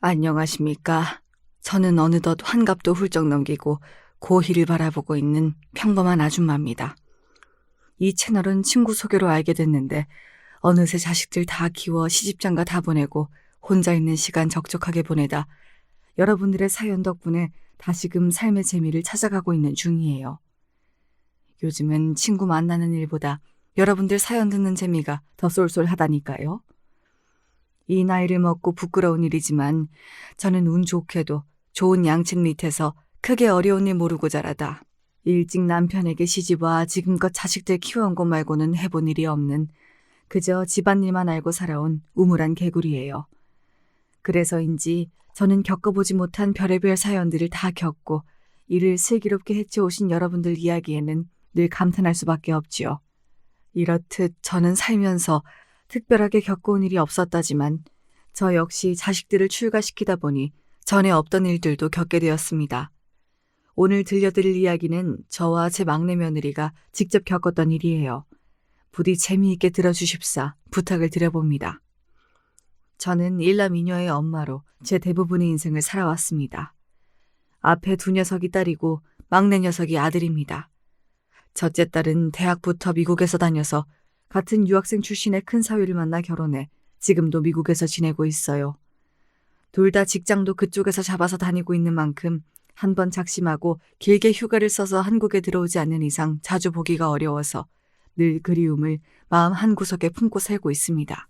안녕하십니까. 저는 어느덧 환갑도 훌쩍 넘기고 고희를 바라보고 있는 평범한 아줌마입니다. 이 채널은 친구 소개로 알게 됐는데 어느새 자식들 다 키워 시집장가 다 보내고 혼자 있는 시간 적적하게 보내다 여러분들의 사연 덕분에 다시금 삶의 재미를 찾아가고 있는 중이에요. 요즘은 친구 만나는 일보다 여러분들 사연 듣는 재미가 더 쏠쏠하다니까요. 이 나이를 먹고 부끄러운 일이지만 저는 운 좋게도 좋은 양친 밑에서 크게 어려운 일 모르고 자라다 일찍 남편에게 시집와 지금껏 자식들 키워온 것 말고는 해본 일이 없는 그저 집안일만 알고 살아온 우물안 개구리예요. 그래서인지 저는 겪어보지 못한 별의별 사연들을 다 겪고 이를 슬기롭게 해치우신 여러분들 이야기에는 늘 감탄할 수밖에 없지요. 이렇듯 저는 살면서 특별하게 겪어온 일이 없었다지만 저 역시 자식들을 출가시키다 보니 전에 없던 일들도 겪게 되었습니다. 오늘 들려드릴 이야기는 저와 제 막내 며느리가 직접 겪었던 일이에요. 부디 재미있게 들어주십사 부탁을 드려봅니다. 저는 일남 이녀의 엄마로 제 대부분의 인생을 살아왔습니다. 앞에 두 녀석이 딸이고 막내 녀석이 아들입니다. 첫째 딸은 대학부터 미국에서 다녀서 같은 유학생 출신의 큰 사위를 만나 결혼해 지금도 미국에서 지내고 있어요. 둘 다 직장도 그쪽에서 잡아서 다니고 있는 만큼 한 번 작심하고 길게 휴가를 써서 한국에 들어오지 않는 이상 자주 보기가 어려워서 늘 그리움을 마음 한구석에 품고 살고 있습니다.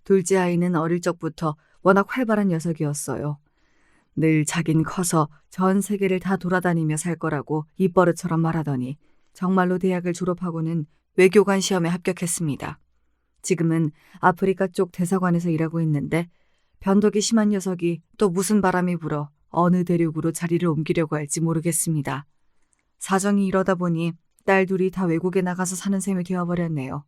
둘째 아이는 어릴 적부터 워낙 활발한 녀석이었어요. 늘 자긴 커서 전 세계를 다 돌아다니며 살 거라고 입버릇처럼 말하더니 정말로 대학을 졸업하고는 외교관 시험에 합격했습니다. 지금은 아프리카 쪽 대사관에서 일하고 있는데 변덕이 심한 녀석이 또 무슨 바람이 불어 어느 대륙으로 자리를 옮기려고 할지 모르겠습니다. 사정이 이러다 보니 딸 둘이 다 외국에 나가서 사는 셈이 되어버렸네요.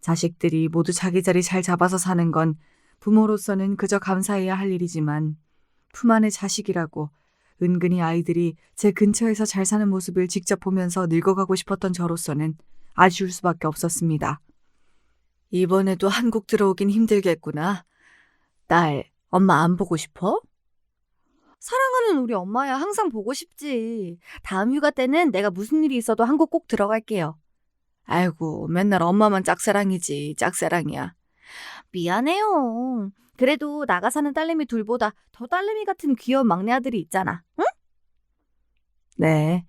자식들이 모두 자기 자리 잘 잡아서 사는 건 부모로서는 그저 감사해야 할 일이지만 품 안의 자식이라고 은근히 아이들이 제 근처에서 잘 사는 모습을 직접 보면서 늙어가고 싶었던 저로서는 아쉬울 수밖에 없었습니다. 이번에도 한국 들어오긴 힘들겠구나. 딸, 엄마 안 보고 싶어? 사랑하는 우리 엄마야 항상 보고 싶지. 다음 휴가 때는 내가 무슨 일이 있어도 한국 꼭 들어갈게요. 아이고, 맨날 엄마만 짝사랑이지, 짝사랑이야. 미안해요. 그래도 나가 사는 딸내미 둘보다 더 딸내미 같은 귀여운 막내 아들이 있잖아. 응? 네,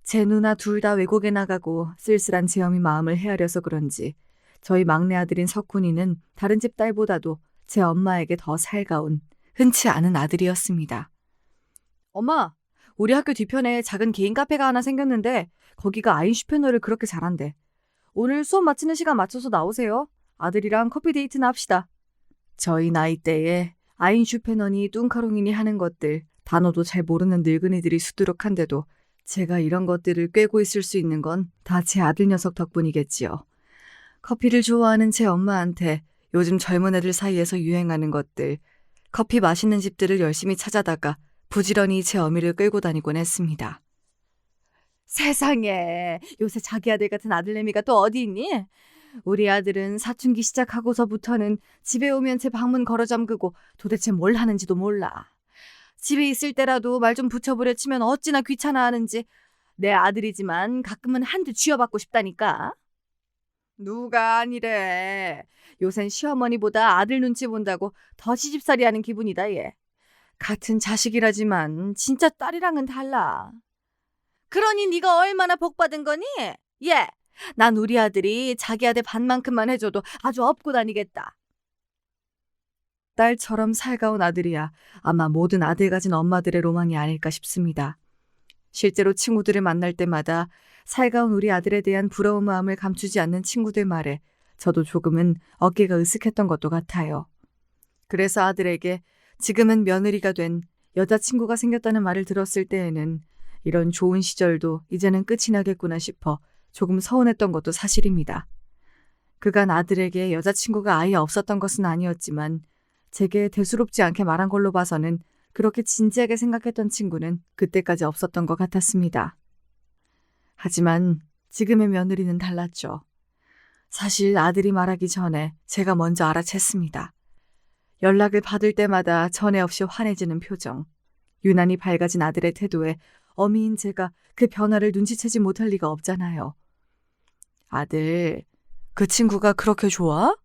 제 누나 둘 다 외국에 나가고 쓸쓸한 제 어미 마음을 헤아려서 그런지 저희 막내 아들인 석훈이는 다른 집 딸보다도 제 엄마에게 더 살가운 흔치 않은 아들이었습니다. 엄마, 우리 학교 뒤편에 작은 개인 카페가 하나 생겼는데 거기가 아인슈페너를 그렇게 잘한대. 오늘 수업 마치는 시간 맞춰서 나오세요. 아들이랑 커피 데이트나 합시다. 저희 나이대에 아인슈페너니 뚱카롱이니 하는 것들 단어도 잘 모르는 늙은이들이 수두룩한데도 제가 이런 것들을 꿰고 있을 수 있는 건 다 제 아들 녀석 덕분이겠지요. 커피를 좋아하는 제 엄마한테 요즘 젊은 애들 사이에서 유행하는 것들, 커피 맛있는 집들을 열심히 찾아다가 부지런히 제 어미를 끌고 다니곤 했습니다. 세상에, 요새 자기 아들 같은 아들내미가 또 어디 있니? 우리 아들은 사춘기 시작하고서부터는 집에 오면 제 방문 걸어 잠그고 도대체 뭘 하는지도 몰라. 집에 있을 때라도 말 좀 붙여보려 치면 어찌나 귀찮아하는지. 내 아들이지만 가끔은 한두 쥐어받고 싶다니까. 누가 아니래. 요샌 시어머니보다 아들 눈치 본다고 더 시집살이 하는 기분이다 얘. 같은 자식이라지만 진짜 딸이랑은 달라. 그러니 네가 얼마나 복받은 거니? 예, 난 우리 아들이 자기 아들 반만큼만 해줘도 아주 업고 다니겠다. 딸처럼 살가운 아들이야 아마 모든 아들 가진 엄마들의 로망이 아닐까 싶습니다. 실제로 친구들을 만날 때마다 살가운 우리 아들에 대한 부러운 마음을 감추지 않는 친구들 말에 저도 조금은 어깨가 으쓱했던 것도 같아요. 그래서 아들에게 지금은 며느리가 된 여자친구가 생겼다는 말을 들었을 때에는 이런 좋은 시절도 이제는 끝이 나겠구나 싶어 조금 서운했던 것도 사실입니다. 그간 아들에게 여자친구가 아예 없었던 것은 아니었지만 제게 대수롭지 않게 말한 걸로 봐서는 그렇게 진지하게 생각했던 친구는 그때까지 없었던 것 같았습니다. 하지만 지금의 며느리는 달랐죠. 사실 아들이 말하기 전에 제가 먼저 알아챘습니다. 연락을 받을 때마다 전에 없이 환해지는 표정. 유난히 밝아진 아들의 태도에 어미인 제가 그 변화를 눈치채지 못할 리가 없잖아요. 아들, 그 친구가 그렇게 좋아?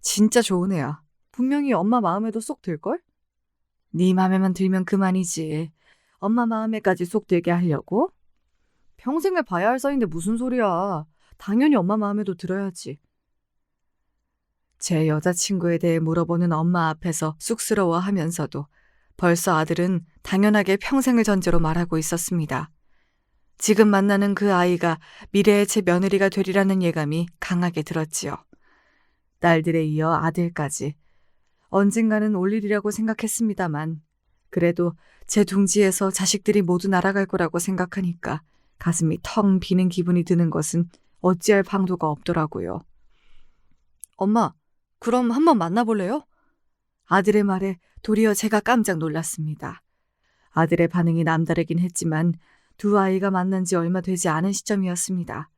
진짜 좋은 애야. 분명히 엄마 마음에도 쏙 들걸? 네 맘에만 들면 그만이지. 엄마 마음에까지 쏙 들게 하려고? 평생을 봐야 할 사이인데 무슨 소리야. 당연히 엄마 마음에도 들어야지. 제 여자친구에 대해 물어보는 엄마 앞에서 쑥스러워하면서도 벌써 아들은 당연하게 평생을 전제로 말하고 있었습니다. 지금 만나는 그 아이가 미래의 제 며느리가 되리라는 예감이 강하게 들었지요. 딸들에 이어 아들까지. 언젠가는 올 일이라고 생각했습니다만 그래도 제 둥지에서 자식들이 모두 날아갈 거라고 생각하니까 가슴이 텅 비는 기분이 드는 것은 어찌할 방도가 없더라고요. 엄마, 그럼 한번 만나볼래요? 아들의 말에 도리어 제가 깜짝 놀랐습니다. 아들의 반응이 남다르긴 했지만 두 아이가 만난 지 얼마 되지 않은 시점이었습니다.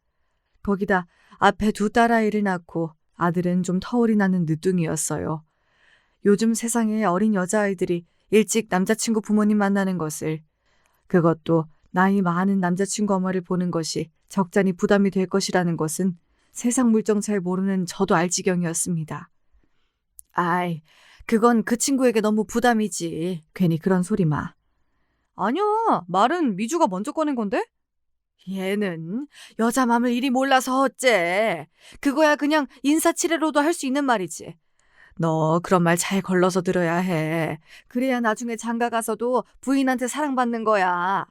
거기다 앞에 두 딸아이를 낳고 아들은 좀 터울이 나는 늦둥이였어요. 요즘 세상에 어린 여자아이들이 일찍 남자친구 부모님 만나는 것을, 그것도 나이 많은 남자친구 엄마를 보는 것이 적잖이 부담이 될 것이라는 것은 세상 물정 잘 모르는 저도 알 지경이었습니다. 아이, 그건 그 친구에게 너무 부담이지. 괜히 그런 소리 마. 아니야, 말은 미주가 먼저 꺼낸 건데? 얘는 여자 맘을 이리 몰라서 어째. 그거야 그냥 인사치레로도 할 수 있는 말이지. 너 그런 말 잘 걸러서 들어야 해. 그래야 나중에 장가 가서도 부인한테 사랑받는 거야.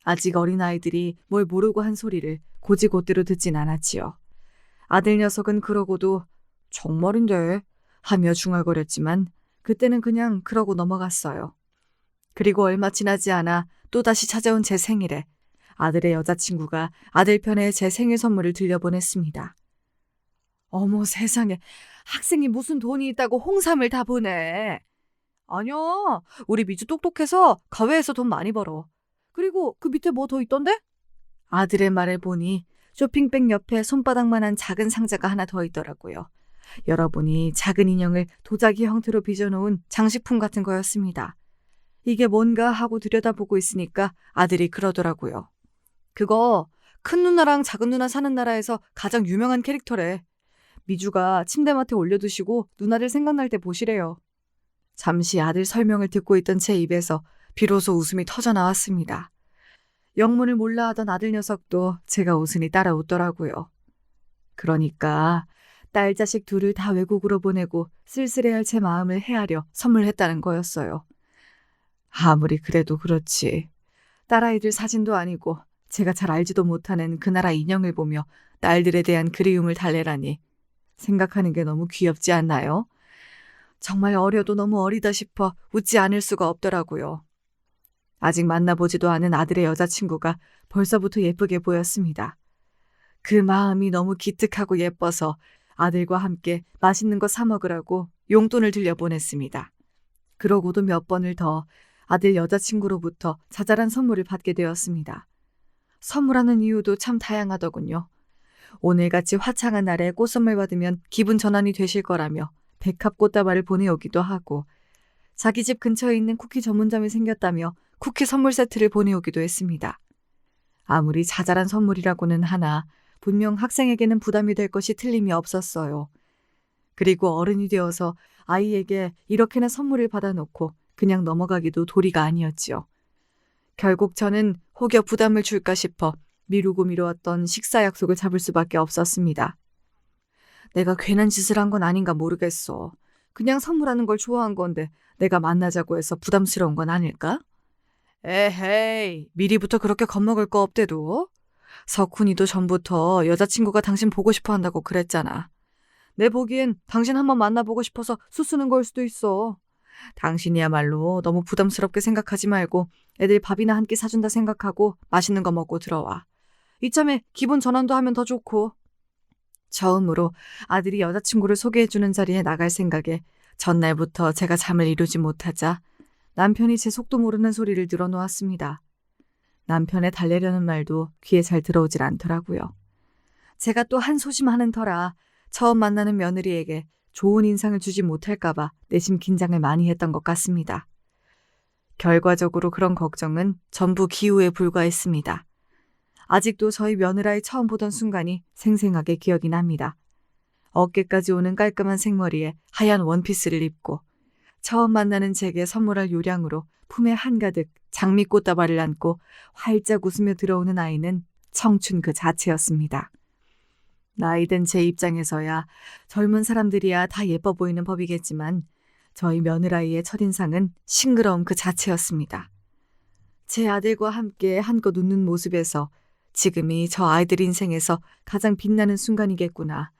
아직 어린아이들이 뭘 모르고 한 소리를 고지고대로 듣진 않았지요. 아들 녀석은 그러고도 정말인데 하며 중얼거렸지만 그때는 그냥 그러고 넘어갔어요. 그리고 얼마 지나지 않아 또다시 찾아온 제 생일에 아들의 여자친구가 아들 편에 제 생일 선물을 들려보냈습니다. 어머 세상에, 학생이 무슨 돈이 있다고 홍삼을 다 보내. 아니야, 우리 미주 똑똑해서 가외에서 돈 많이 벌어. 그리고 그 밑에 뭐 더 있던데? 아들의 말을 보니 쇼핑백 옆에 손바닥만한 작은 상자가 하나 더 있더라고요. 열어보니 작은 인형을 도자기 형태로 빚어놓은 장식품 같은 거였습니다. 이게 뭔가 하고 들여다보고 있으니까 아들이 그러더라고요. 그거 큰 누나랑 작은 누나 사는 나라에서 가장 유명한 캐릭터래. 미주가 침대맡에 올려두시고 누나를 생각날 때 보시래요. 잠시 아들 설명을 듣고 있던 제 입에서 비로소 웃음이 터져 나왔습니다. 영문을 몰라 하던 아들 녀석도 제가 웃으니 따라 웃더라고요. 그러니까 딸 자식 둘을 다 외국으로 보내고 쓸쓸해할 제 마음을 헤아려 선물했다는 거였어요. 아무리 그래도 그렇지. 딸아이들 사진도 아니고 제가 잘 알지도 못하는 그 나라 인형을 보며 딸들에 대한 그리움을 달래라니 생각하는 게 너무 귀엽지 않나요? 정말 어려도 너무 어리다 싶어 웃지 않을 수가 없더라고요. 아직 만나보지도 않은 아들의 여자친구가 벌써부터 예쁘게 보였습니다. 그 마음이 너무 기특하고 예뻐서 아들과 함께 맛있는 거 사 먹으라고 용돈을 들려보냈습니다. 그러고도 몇 번을 더 아들 여자친구로부터 자잘한 선물을 받게 되었습니다. 선물하는 이유도 참 다양하더군요. 오늘같이 화창한 날에 꽃선물 받으면 기분 전환이 되실 거라며 백합 꽃다발을 보내오기도 하고, 자기 집 근처에 있는 쿠키 전문점이 생겼다며 쿠키 선물 세트를 보내오기도 했습니다. 아무리 자잘한 선물이라고는 하나 분명 학생에게는 부담이 될 것이 틀림이 없었어요. 그리고 어른이 되어서 아이에게 이렇게나 선물을 받아놓고 그냥 넘어가기도 도리가 아니었지요. 결국 저는 혹여 부담을 줄까 싶어 미루고 미루었던 식사 약속을 잡을 수밖에 없었습니다. 내가 괜한 짓을 한 건 아닌가 모르겠어. 그냥 선물하는 걸 좋아한 건데 내가 만나자고 해서 부담스러운 건 아닐까? 에헤이, 미리부터 그렇게 겁먹을 거 없대도. 석훈이도 전부터 여자친구가 당신 보고 싶어 한다고 그랬잖아. 내 보기엔 당신 한번 만나보고 싶어서 수수는 걸 수도 있어. 당신이야말로 너무 부담스럽게 생각하지 말고 애들 밥이나 한 끼 사준다 생각하고 맛있는 거 먹고 들어와. 이참에 기분 전환도 하면 더 좋고. 처음으로 아들이 여자친구를 소개해주는 자리에 나갈 생각에 전날부터 제가 잠을 이루지 못하자 남편이 제 속도 모르는 소리를 늘어놓았습니다. 남편의 달래려는 말도 귀에 잘 들어오질 않더라고요. 제가 또 한 소심하는 터라 처음 만나는 며느리에게 좋은 인상을 주지 못할까봐 내심 긴장을 많이 했던 것 같습니다. 결과적으로 그런 걱정은 전부 기우에 불과했습니다. 아직도 저희 며느라이 처음 보던 순간이 생생하게 기억이 납니다. 어깨까지 오는 깔끔한 생머리에 하얀 원피스를 입고 처음 만나는 제게 선물할 요량으로 품에 한가득 장미꽃다발을 안고 활짝 웃으며 들어오는 아이는 청춘 그 자체였습니다. 나이든 제 입장에서야 젊은 사람들이야 다 예뻐 보이는 법이겠지만 저희 며느라이의 첫인상은 싱그러움 그 자체였습니다. 제 아들과 함께 한껏 웃는 모습에서 지금이 저 아이들 인생에서 가장 빛나는 순간이겠구나.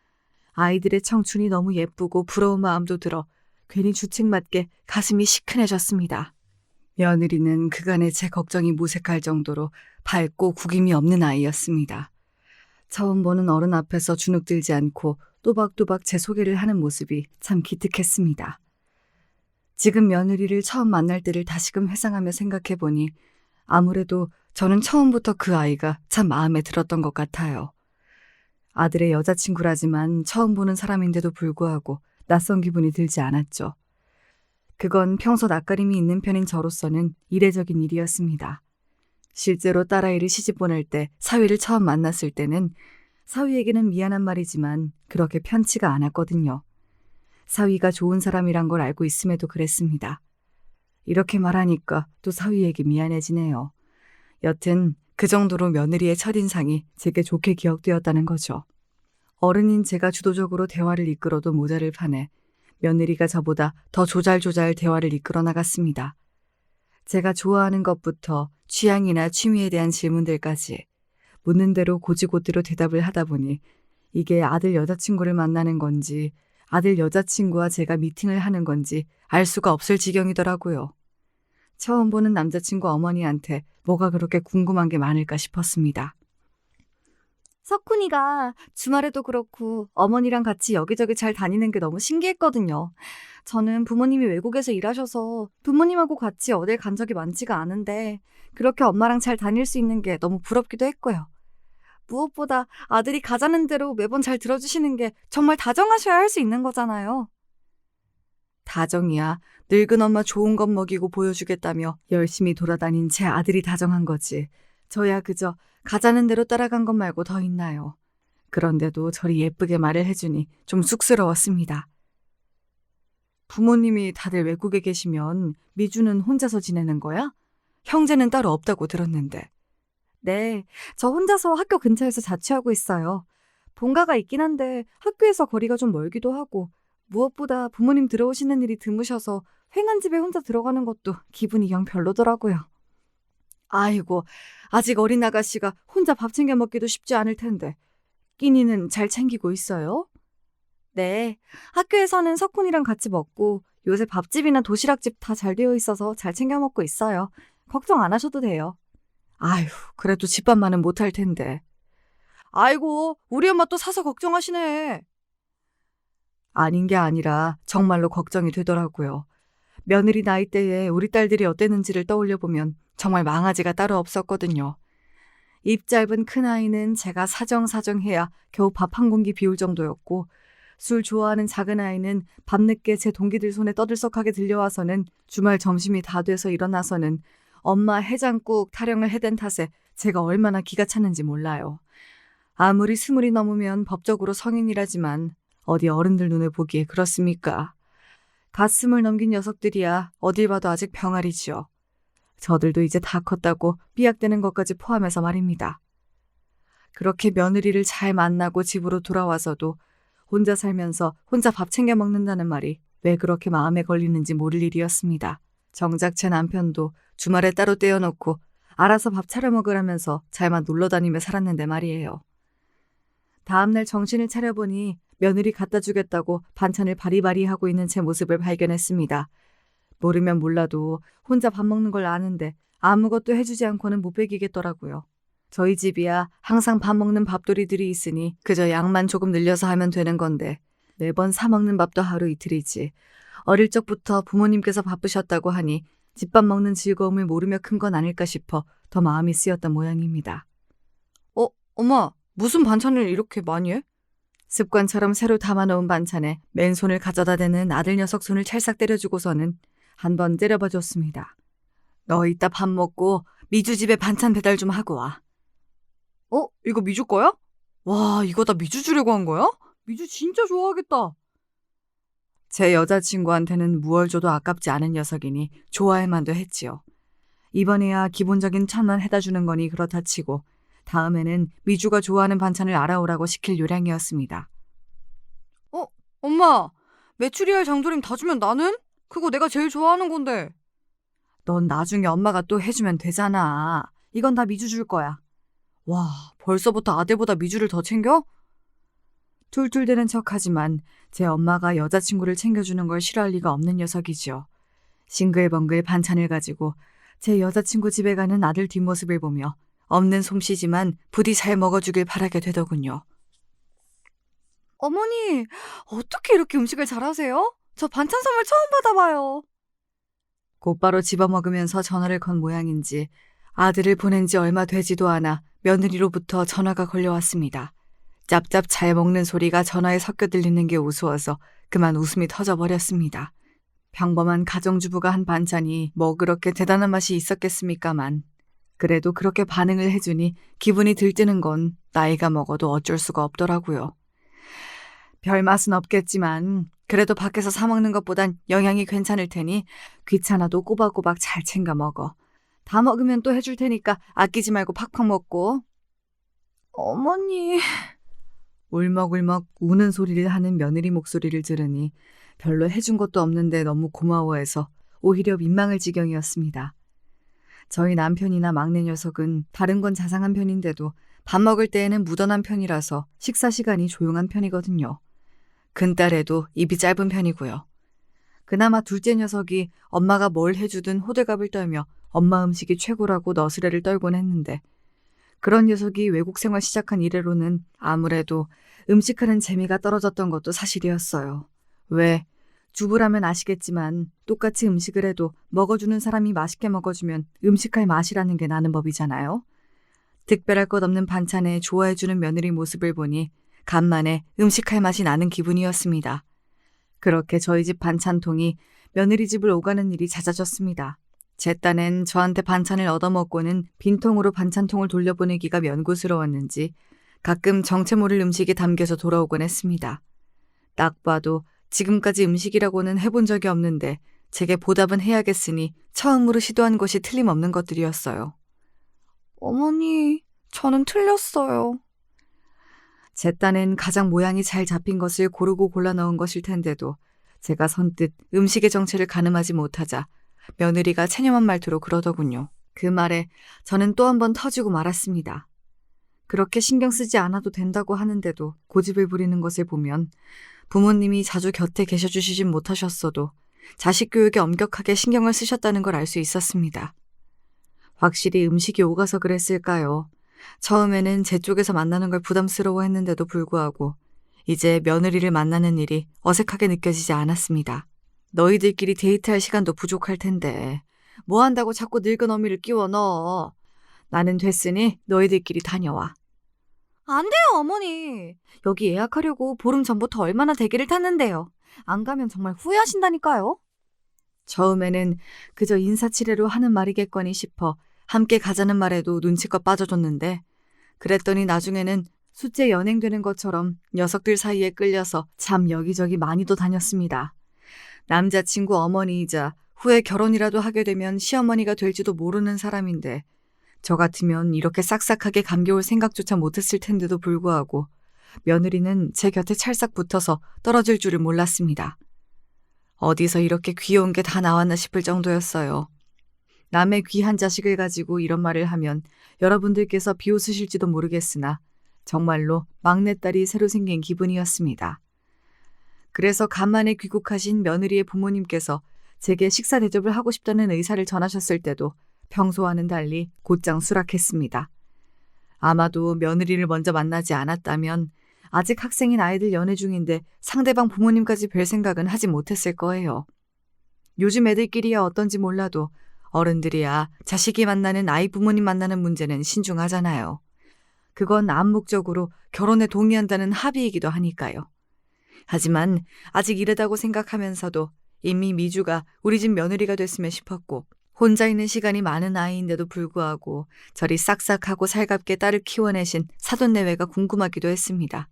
아이들의 청춘이 너무 예쁘고 부러운 마음도 들어 괜히 주책맞게 가슴이 시큰해졌습니다. 며느리는 그간의 제 걱정이 무색할 정도로 밝고 구김이 없는 아이였습니다. 처음 보는 어른 앞에서 주눅들지 않고 또박또박 제 소개를 하는 모습이 참 기특했습니다. 지금 며느리를 처음 만날 때를 다시금 회상하며 생각해보니 아무래도 저는 처음부터 그 아이가 참 마음에 들었던 것 같아요. 아들의 여자친구라지만 처음 보는 사람인데도 불구하고 낯선 기분이 들지 않았죠. 그건 평소 낯가림이 있는 편인 저로서는 이례적인 일이었습니다. 실제로 딸아이를 시집 보낼 때 사위를 처음 만났을 때는 사위에게는 미안한 말이지만 그렇게 편치가 않았거든요. 사위가 좋은 사람이란 걸 알고 있음에도 그랬습니다. 이렇게 말하니까 또 사위에게 미안해지네요. 여튼 그 정도로 며느리의 첫인상이 제게 좋게 기억되었다는 거죠. 어른인 제가 주도적으로 대화를 이끌어도 모자를 판에 며느리가 저보다 더 조잘조잘 대화를 이끌어 나갔습니다. 제가 좋아하는 것부터 취향이나 취미에 대한 질문들까지 묻는 대로 고지고대로 대답을 하다 보니 이게 아들 여자친구를 만나는 건지 아들 여자친구와 제가 미팅을 하는 건지 알 수가 없을 지경이더라고요. 처음 보는 남자친구 어머니한테 뭐가 그렇게 궁금한 게 많을까 싶었습니다. 석훈이가 주말에도 그렇고 어머니랑 같이 여기저기 잘 다니는 게 너무 신기했거든요. 저는 부모님이 외국에서 일하셔서 부모님하고 같이 어딜 간 적이 많지가 않은데 그렇게 엄마랑 잘 다닐 수 있는 게 너무 부럽기도 했고요. 무엇보다 아들이 가자는 대로 매번 잘 들어주시는 게 정말 다정하셔야 할 수 있는 거잖아요. 다정이야. 늙은 엄마 좋은 것 먹이고 보여주겠다며 열심히 돌아다닌 제 아들이 다정한 거지. 저야 그저 가자는 대로 따라간 것 말고 더 있나요. 그런데도 저리 예쁘게 말을 해주니 좀 쑥스러웠습니다. 부모님이 다들 외국에 계시면 미주는 혼자서 지내는 거야? 형제는 따로 없다고 들었는데. 네, 저 혼자서 학교 근처에서 자취하고 있어요. 본가가 있긴 한데 학교에서 거리가 좀 멀기도 하고 무엇보다 부모님 들어오시는 일이 드무셔서 횡한 집에 혼자 들어가는 것도 기분이 영 별로더라고요. 아이고, 아직 어린 아가씨가 혼자 밥 챙겨 먹기도 쉽지 않을 텐데. 끼니는 잘 챙기고 있어요? 네, 학교에서는 석훈이랑 같이 먹고 요새 밥집이나 도시락집 다 잘 되어 있어서 잘 챙겨 먹고 있어요. 걱정 안 하셔도 돼요. 아휴, 그래도 집밥만은 못할 텐데. 아이고, 우리 엄마 또 사서 걱정하시네. 아닌 게 아니라 정말로 걱정이 되더라고요. 며느리 나이대에 우리 딸들이 어땠는지를 떠올려보면 정말 망아지가 따로 없었거든요. 입 짧은 큰아이는 제가 사정사정해야 겨우 밥 한 공기 비울 정도였고 술 좋아하는 작은아이는 밤늦게 제 동기들 손에 떠들썩하게 들려와서는 주말 점심이 다 돼서 일어나서는 엄마 해장국 타령을 해댄 탓에 제가 얼마나 기가 찼는지 몰라요. 아무리 20이 넘으면 법적으로 성인이라지만 어디 어른들 눈에 보기에 그렇습니까? 갓 20 넘긴 녀석들이야 어딜 봐도 아직 병아리지요. 저들도 이제 다 컸다고 삐약대는 것까지 포함해서 말입니다. 그렇게 며느리를 잘 만나고 집으로 돌아와서도 혼자 살면서 혼자 밥 챙겨 먹는다는 말이 왜 그렇게 마음에 걸리는지 모를 일이었습니다. 정작 제 남편도 주말에 따로 떼어놓고 알아서 밥 차려 먹으라면서 잘만 놀러 다니며 살았는데 말이에요. 다음날 정신을 차려보니 며느리 갖다 주겠다고 반찬을 바리바리 하고 있는 제 모습을 발견했습니다. 모르면 몰라도 혼자 밥 먹는 걸 아는데 아무것도 해주지 않고는 못 배기겠더라고요. 저희 집이야 항상 밥 먹는 밥돌이들이 있으니 그저 양만 조금 늘려서 하면 되는 건데 매번 사 먹는 밥도 하루 이틀이지. 어릴 적부터 부모님께서 바쁘셨다고 하니 집밥 먹는 즐거움을 모르며 큰 건 아닐까 싶어 더 마음이 쓰였던 모양입니다. 엄마, 무슨 반찬을 이렇게 많이 해? 습관처럼 새로 담아놓은 반찬에 맨손을 가져다 대는 아들 녀석 손을 찰싹 때려주고서는 한 번 때려봐 줬습니다. 너 이따 밥 먹고 미주 집에 반찬 배달 좀 하고 와. 이거 미주 거야? 와, 이거 다 미주 주려고 한 거야? 미주 진짜 좋아하겠다. 제 여자친구한테는 무얼 줘도 아깝지 않은 녀석이니 좋아할 만도 했지요. 이번에야 기본적인 1,000원 해다 주는 거니 그렇다 치고 다음에는 미주가 좋아하는 반찬을 알아오라고 시킬 요량이었습니다. 엄마, 메추리알 장조림 다 주면 나는? 그거 내가 제일 좋아하는 건데. 넌 나중에 엄마가 또 해주면 되잖아. 이건 다 미주 줄 거야. 와, 벌써부터 아들보다 미주를 더 챙겨? 툴툴대는 척하지만 제 엄마가 여자친구를 챙겨주는 걸 싫어할 리가 없는 녀석이지요. 싱글벙글 반찬을 가지고 제 여자친구 집에 가는 아들 뒷모습을 보며 없는 솜씨지만 부디 잘 먹어주길 바라게 되더군요. 어머니, 어떻게 이렇게 음식을 잘하세요? 저 반찬 선물 처음 받아봐요. 곧바로 집어먹으면서 전화를 건 모양인지 아들을 보낸 지 얼마 되지도 않아 며느리로부터 전화가 걸려왔습니다. 짭짭 잘 먹는 소리가 전화에 섞여 들리는 게 우스워서 그만 웃음이 터져버렸습니다. 평범한 가정주부가 한 반찬이 뭐 그렇게 대단한 맛이 있었겠습니까만 그래도 그렇게 반응을 해주니 기분이 들뜨는 건 나이가 먹어도 어쩔 수가 없더라고요. 별 맛은 없겠지만 그래도 밖에서 사 먹는 것보단 영양이 괜찮을 테니 귀찮아도 꼬박꼬박 잘 챙겨 먹어. 다 먹으면 또 해줄 테니까 아끼지 말고 팍팍 먹고. 어머니. 울먹울먹 우는 소리를 하는 며느리 목소리를 들으니 별로 해준 것도 없는데 너무 고마워해서 오히려 민망할 지경이었습니다. 저희 남편이나 막내 녀석은 다른 건 자상한 편인데도 밥 먹을 때에는 무던한 편이라서 식사 시간이 조용한 편이거든요. 큰딸애도 입이 짧은 편이고요. 그나마 둘째 녀석이 엄마가 뭘 해주든 호들갑을 떨며 엄마 음식이 최고라고 너스레를 떨곤 했는데 그런 녀석이 외국 생활 시작한 이래로는 아무래도 음식하는 재미가 떨어졌던 것도 사실이었어요. 왜? 주부라면 아시겠지만 똑같이 음식을 해도 먹어주는 사람이 맛있게 먹어주면 음식할 맛이라는 게 나는 법이잖아요. 특별할 것 없는 반찬에 좋아해주는 며느리 모습을 보니 간만에 음식할 맛이 나는 기분이었습니다. 그렇게 저희 집 반찬통이 며느리 집을 오가는 일이 잦아졌습니다. 제 딴엔 저한테 반찬을 얻어먹고는 빈통으로 반찬통을 돌려보내기가 면구스러웠는지 가끔 정체 모를 음식이 담겨서 돌아오곤 했습니다. 딱 봐도 지금까지 음식이라고는 해본 적이 없는데 제게 보답은 해야겠으니 처음으로 시도한 것이 틀림없는 것들이었어요. 어머니, 저는 틀렸어요. 제 딴엔 가장 모양이 잘 잡힌 것을 고르고 골라 넣은 것일 텐데도 제가 선뜻 음식의 정체를 가늠하지 못하자 며느리가 체념한 말투로 그러더군요. 그 말에 저는 또 한 번 터지고 말았습니다. 그렇게 신경 쓰지 않아도 된다고 하는데도 고집을 부리는 것을 보면 부모님이 자주 곁에 계셔주시진 못하셨어도 자식 교육에 엄격하게 신경을 쓰셨다는 걸 알 수 있었습니다. 확실히 음식이 오가서 그랬을까요? 처음에는 제 쪽에서 만나는 걸 부담스러워했는데도 불구하고 이제 며느리를 만나는 일이 어색하게 느껴지지 않았습니다. 너희들끼리 데이트할 시간도 부족할 텐데 뭐 한다고 자꾸 늙은 어미를 끼워 넣어. 나는 됐으니 너희들끼리 다녀와. 안 돼요, 어머니. 여기 예약하려고 보름 전부터 얼마나 대기를 탔는데요. 안 가면 정말 후회하신다니까요. 처음에는 그저 인사치레로 하는 말이겠거니 싶어 함께 가자는 말에도 눈치껏 빠져줬는데 그랬더니 나중에는 숫제 연행되는 것처럼 녀석들 사이에 끌려서 참 여기저기 많이도 다녔습니다. 남자친구 어머니이자 후에 결혼이라도 하게 되면 시어머니가 될지도 모르는 사람인데 저 같으면 이렇게 싹싹하게 감겨올 생각조차 못했을 텐데도 불구하고 며느리는 제 곁에 찰싹 붙어서 떨어질 줄을 몰랐습니다. 어디서 이렇게 귀여운 게 다 나왔나 싶을 정도였어요. 남의 귀한 자식을 가지고 이런 말을 하면 여러분들께서 비웃으실지도 모르겠으나 정말로 막내딸이 새로 생긴 기분이었습니다. 그래서 간만에 귀국하신 며느리의 부모님께서 제게 식사 대접을 하고 싶다는 의사를 전하셨을 때도 평소와는 달리 곧장 수락했습니다. 아마도 며느리를 먼저 만나지 않았다면 아직 학생인 아이들 연애 중인데 상대방 부모님까지 뵐 생각은 하지 못했을 거예요. 요즘 애들끼리야 어떤지 몰라도 어른들이야 자식이 만나는 아이 부모님 만나는 문제는 신중하잖아요. 그건 암묵적으로 결혼에 동의한다는 합의이기도 하니까요. 하지만 아직 이르다고 생각하면서도 이미 미주가 우리 집 며느리가 됐으면 싶었고 혼자 있는 시간이 많은 아이인데도 불구하고 저리 싹싹하고 살갑게 딸을 키워내신 사돈내외가 궁금하기도 했습니다.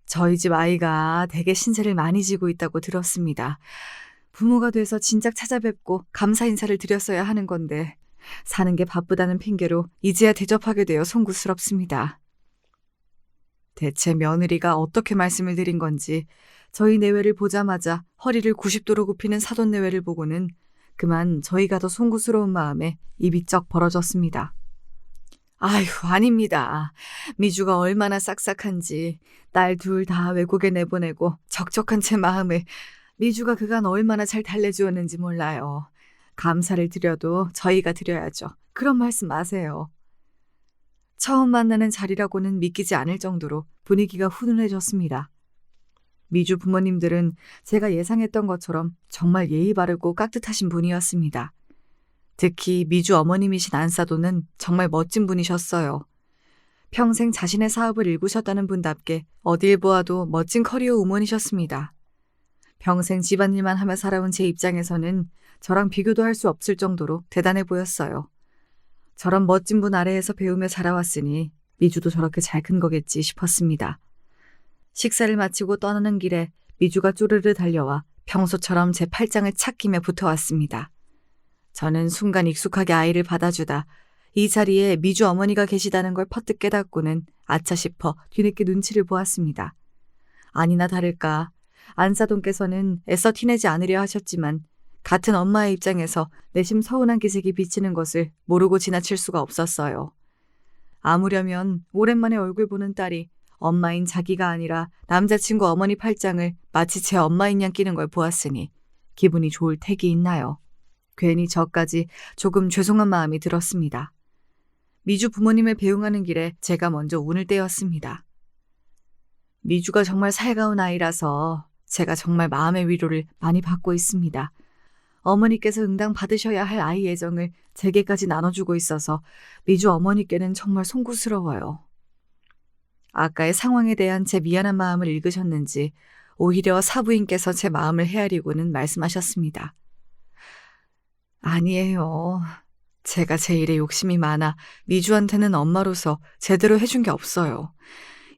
저희 집 아이가 되게 신세를 많이 지고 있다고 들었습니다. 부모가 돼서 진작 찾아뵙고 감사 인사를 드렸어야 하는 건데 사는 게 바쁘다는 핑계로 이제야 대접하게 되어 송구스럽습니다. 대체 며느리가 어떻게 말씀을 드린 건지 저희 내외를 보자마자 허리를 90도로 굽히는 사돈 내외를 보고는 그만 저희가 더 송구스러운 마음에 입이 쩍 벌어졌습니다. 아휴, 아닙니다. 미주가 얼마나 싹싹한지 딸 둘 다 외국에 내보내고 적적한 제 마음을 미주가 그간 얼마나 잘 달래주었는지 몰라요. 감사를 드려도 저희가 드려야죠. 그런 말씀 마세요. 처음 만나는 자리라고는 믿기지 않을 정도로 분위기가 훈훈해졌습니다. 미주 부모님들은 제가 예상했던 것처럼 정말 예의 바르고 깍듯하신 분이었습니다. 특히 미주 어머님이신 안사도는 정말 멋진 분이셨어요. 평생 자신의 사업을 일구셨다는 분답게 어딜 보아도 멋진 커리어 우먼이셨습니다. 평생 집안일만 하며 살아온 제 입장에서는 저랑 비교도 할 수 없을 정도로 대단해 보였어요. 저런 멋진 분 아래에서 배우며 자라왔으니 미주도 저렇게 잘 큰 거겠지 싶었습니다. 식사를 마치고 떠나는 길에 미주가 쪼르르 달려와 평소처럼 제 팔짱을 착 끼며 붙어왔습니다. 저는 순간 익숙하게 아이를 받아주다 이 자리에 미주 어머니가 계시다는 걸 퍼뜩 깨닫고는 아차 싶어 뒤늦게 눈치를 보았습니다. 아니나 다를까 안사돈께서는 애써 티내지 않으려 하셨지만 같은 엄마의 입장에서 내심 서운한 기색이 비치는 것을 모르고 지나칠 수가 없었어요. 아무려면 오랜만에 얼굴 보는 딸이 엄마인 자기가 아니라 남자친구 어머니 팔짱을 마치 제 엄마인 양 끼는 걸 보았으니 기분이 좋을 택이 있나요? 괜히 저까지 조금 죄송한 마음이 들었습니다. 미주 부모님을 배웅하는 길에 제가 먼저 운을 떼었습니다. 미주가 정말 살가운 아이라서 제가 정말 마음의 위로를 많이 받고 있습니다. 어머니께서 응당 받으셔야 할 아이 애정을 제게까지 나눠주고 있어서 미주 어머니께는 정말 송구스러워요. 아까의 상황에 대한 제 미안한 마음을 읽으셨는지 오히려 사부인께서 제 마음을 헤아리고는 말씀하셨습니다. 아니에요. 제가 제 일에 욕심이 많아 미주한테는 엄마로서 제대로 해준 게 없어요.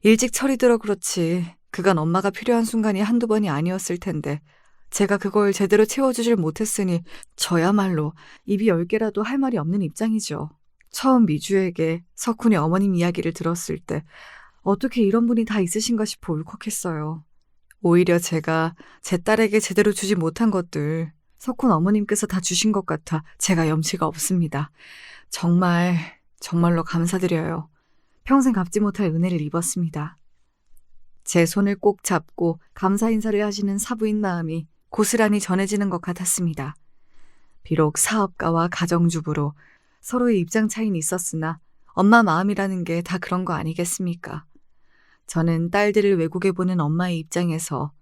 일찍 철이 들어 그렇지 그간 엄마가 필요한 순간이 한두 번이 아니었을 텐데 제가 그걸 제대로 채워주질 못했으니 저야말로 입이 10개라도 할 말이 없는 입장이죠. 처음 미주에게 석훈이 어머님 이야기를 들었을 때 어떻게 이런 분이 다 있으신가 싶어 울컥했어요. 오히려 제가 제 딸에게 제대로 주지 못한 것들 석훈 어머님께서 다 주신 것 같아 제가 염치가 없습니다. 정말로 감사드려요. 평생 갚지 못할 은혜를 입었습니다. 제 손을 꼭 잡고 감사 인사를 하시는 사부인 마음이 고스란히 전해지는 것 같았습니다. 비록 사업가와 가정주부로 서로의 입장 차이는 있었으나 엄마 마음이라는 게 다 그런 거 아니겠습니까? 저는 딸들을 외국에 보낸 엄마의 입장에서